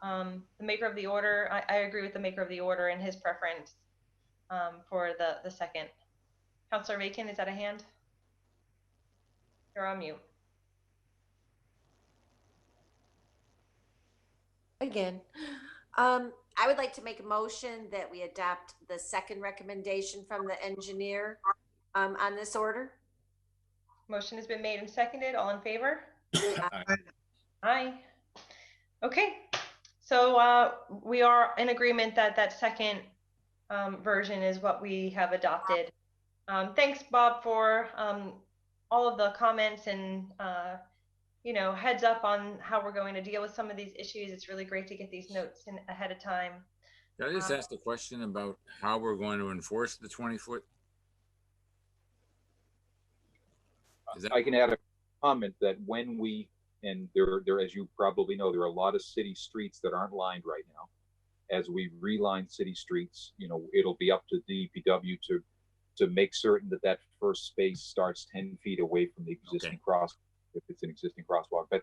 the maker of the order, I agree with the maker of the order and his preference for the second. Councilor Vacon, is that a hand? You're on mute. Again. I would like to make a motion that we adopt the second recommendation from the engineer on this order. Motion has been made and seconded. All in favor? Aye. Aye. Okay. So we are in agreement that second version is what we have adopted. Thanks, Bob, for all of the comments and heads up on how we're going to deal with some of these issues. It's really great to get these notes in ahead of time. Can I just ask a question about how we're going to enforce the 20-foot? I can add a comment that when and there, as you probably know, there are a lot of city streets that aren't lined right now. As we reline city streets, it'll be up to DPW to make certain that first space starts 10 feet away from the existing crosswalk, if it's an existing crosswalk. But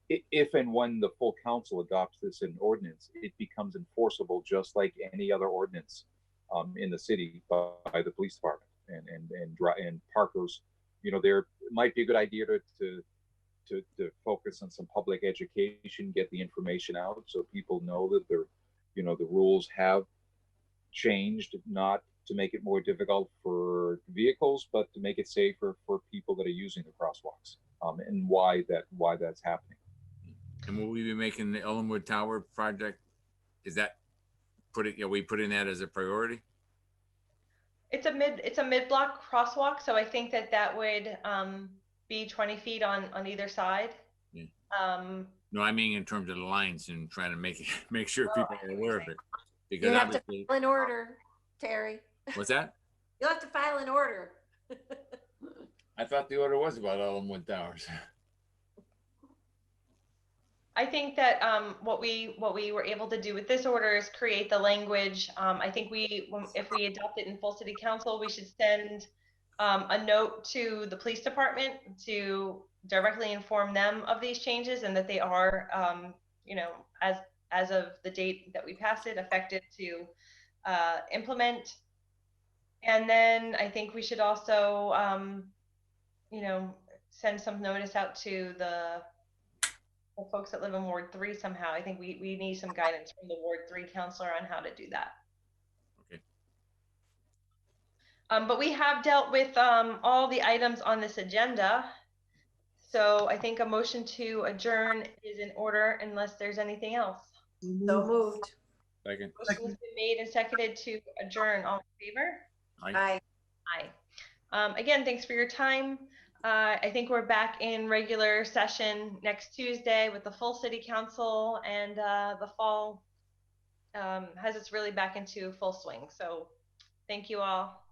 if and when the full council adopts this in ordinance, it becomes enforceable just like any other ordinance in the city by the police department and parkers. There might be a good idea to focus on some public education, get the information out so people know that the rules have changed, not to make it more difficult for vehicles, but to make it safer for people that are using the crosswalks, and why that's happening. And will we be making the Elmwood Tower project? Is that are we putting that as a priority? It's a mid-block crosswalk, so I think that would be 20 feet on either side. Yeah. No, I mean in terms of the lines and trying to make sure people are aware of it. Because You have to obviously, file an order, Terry. what's that? You'll have to file an order. I thought the order was about Elmwood Towers. I think that what we were able to do with this order is create the language. I think if we adopt it in full city council, we should send a note to the police department to directly inform them of these changes, and that they are, as of the date that we pass it, effective to implement. And then I think we should also, send some notice out to the folks that live in Ward 3 somehow. I think we need some guidance from the Ward 3 counselor on how to do that. Okay. But we have dealt with all the items on this agenda. So I think a motion to adjourn is in order unless there's anything else. So moved. Second. Motion has been made and seconded to adjourn. All in favor? Aye. Aye. Again, thanks for your time. I think we're back in regular session next Tuesday with the full city council, and the fall has us really back into full swing. So thank you all.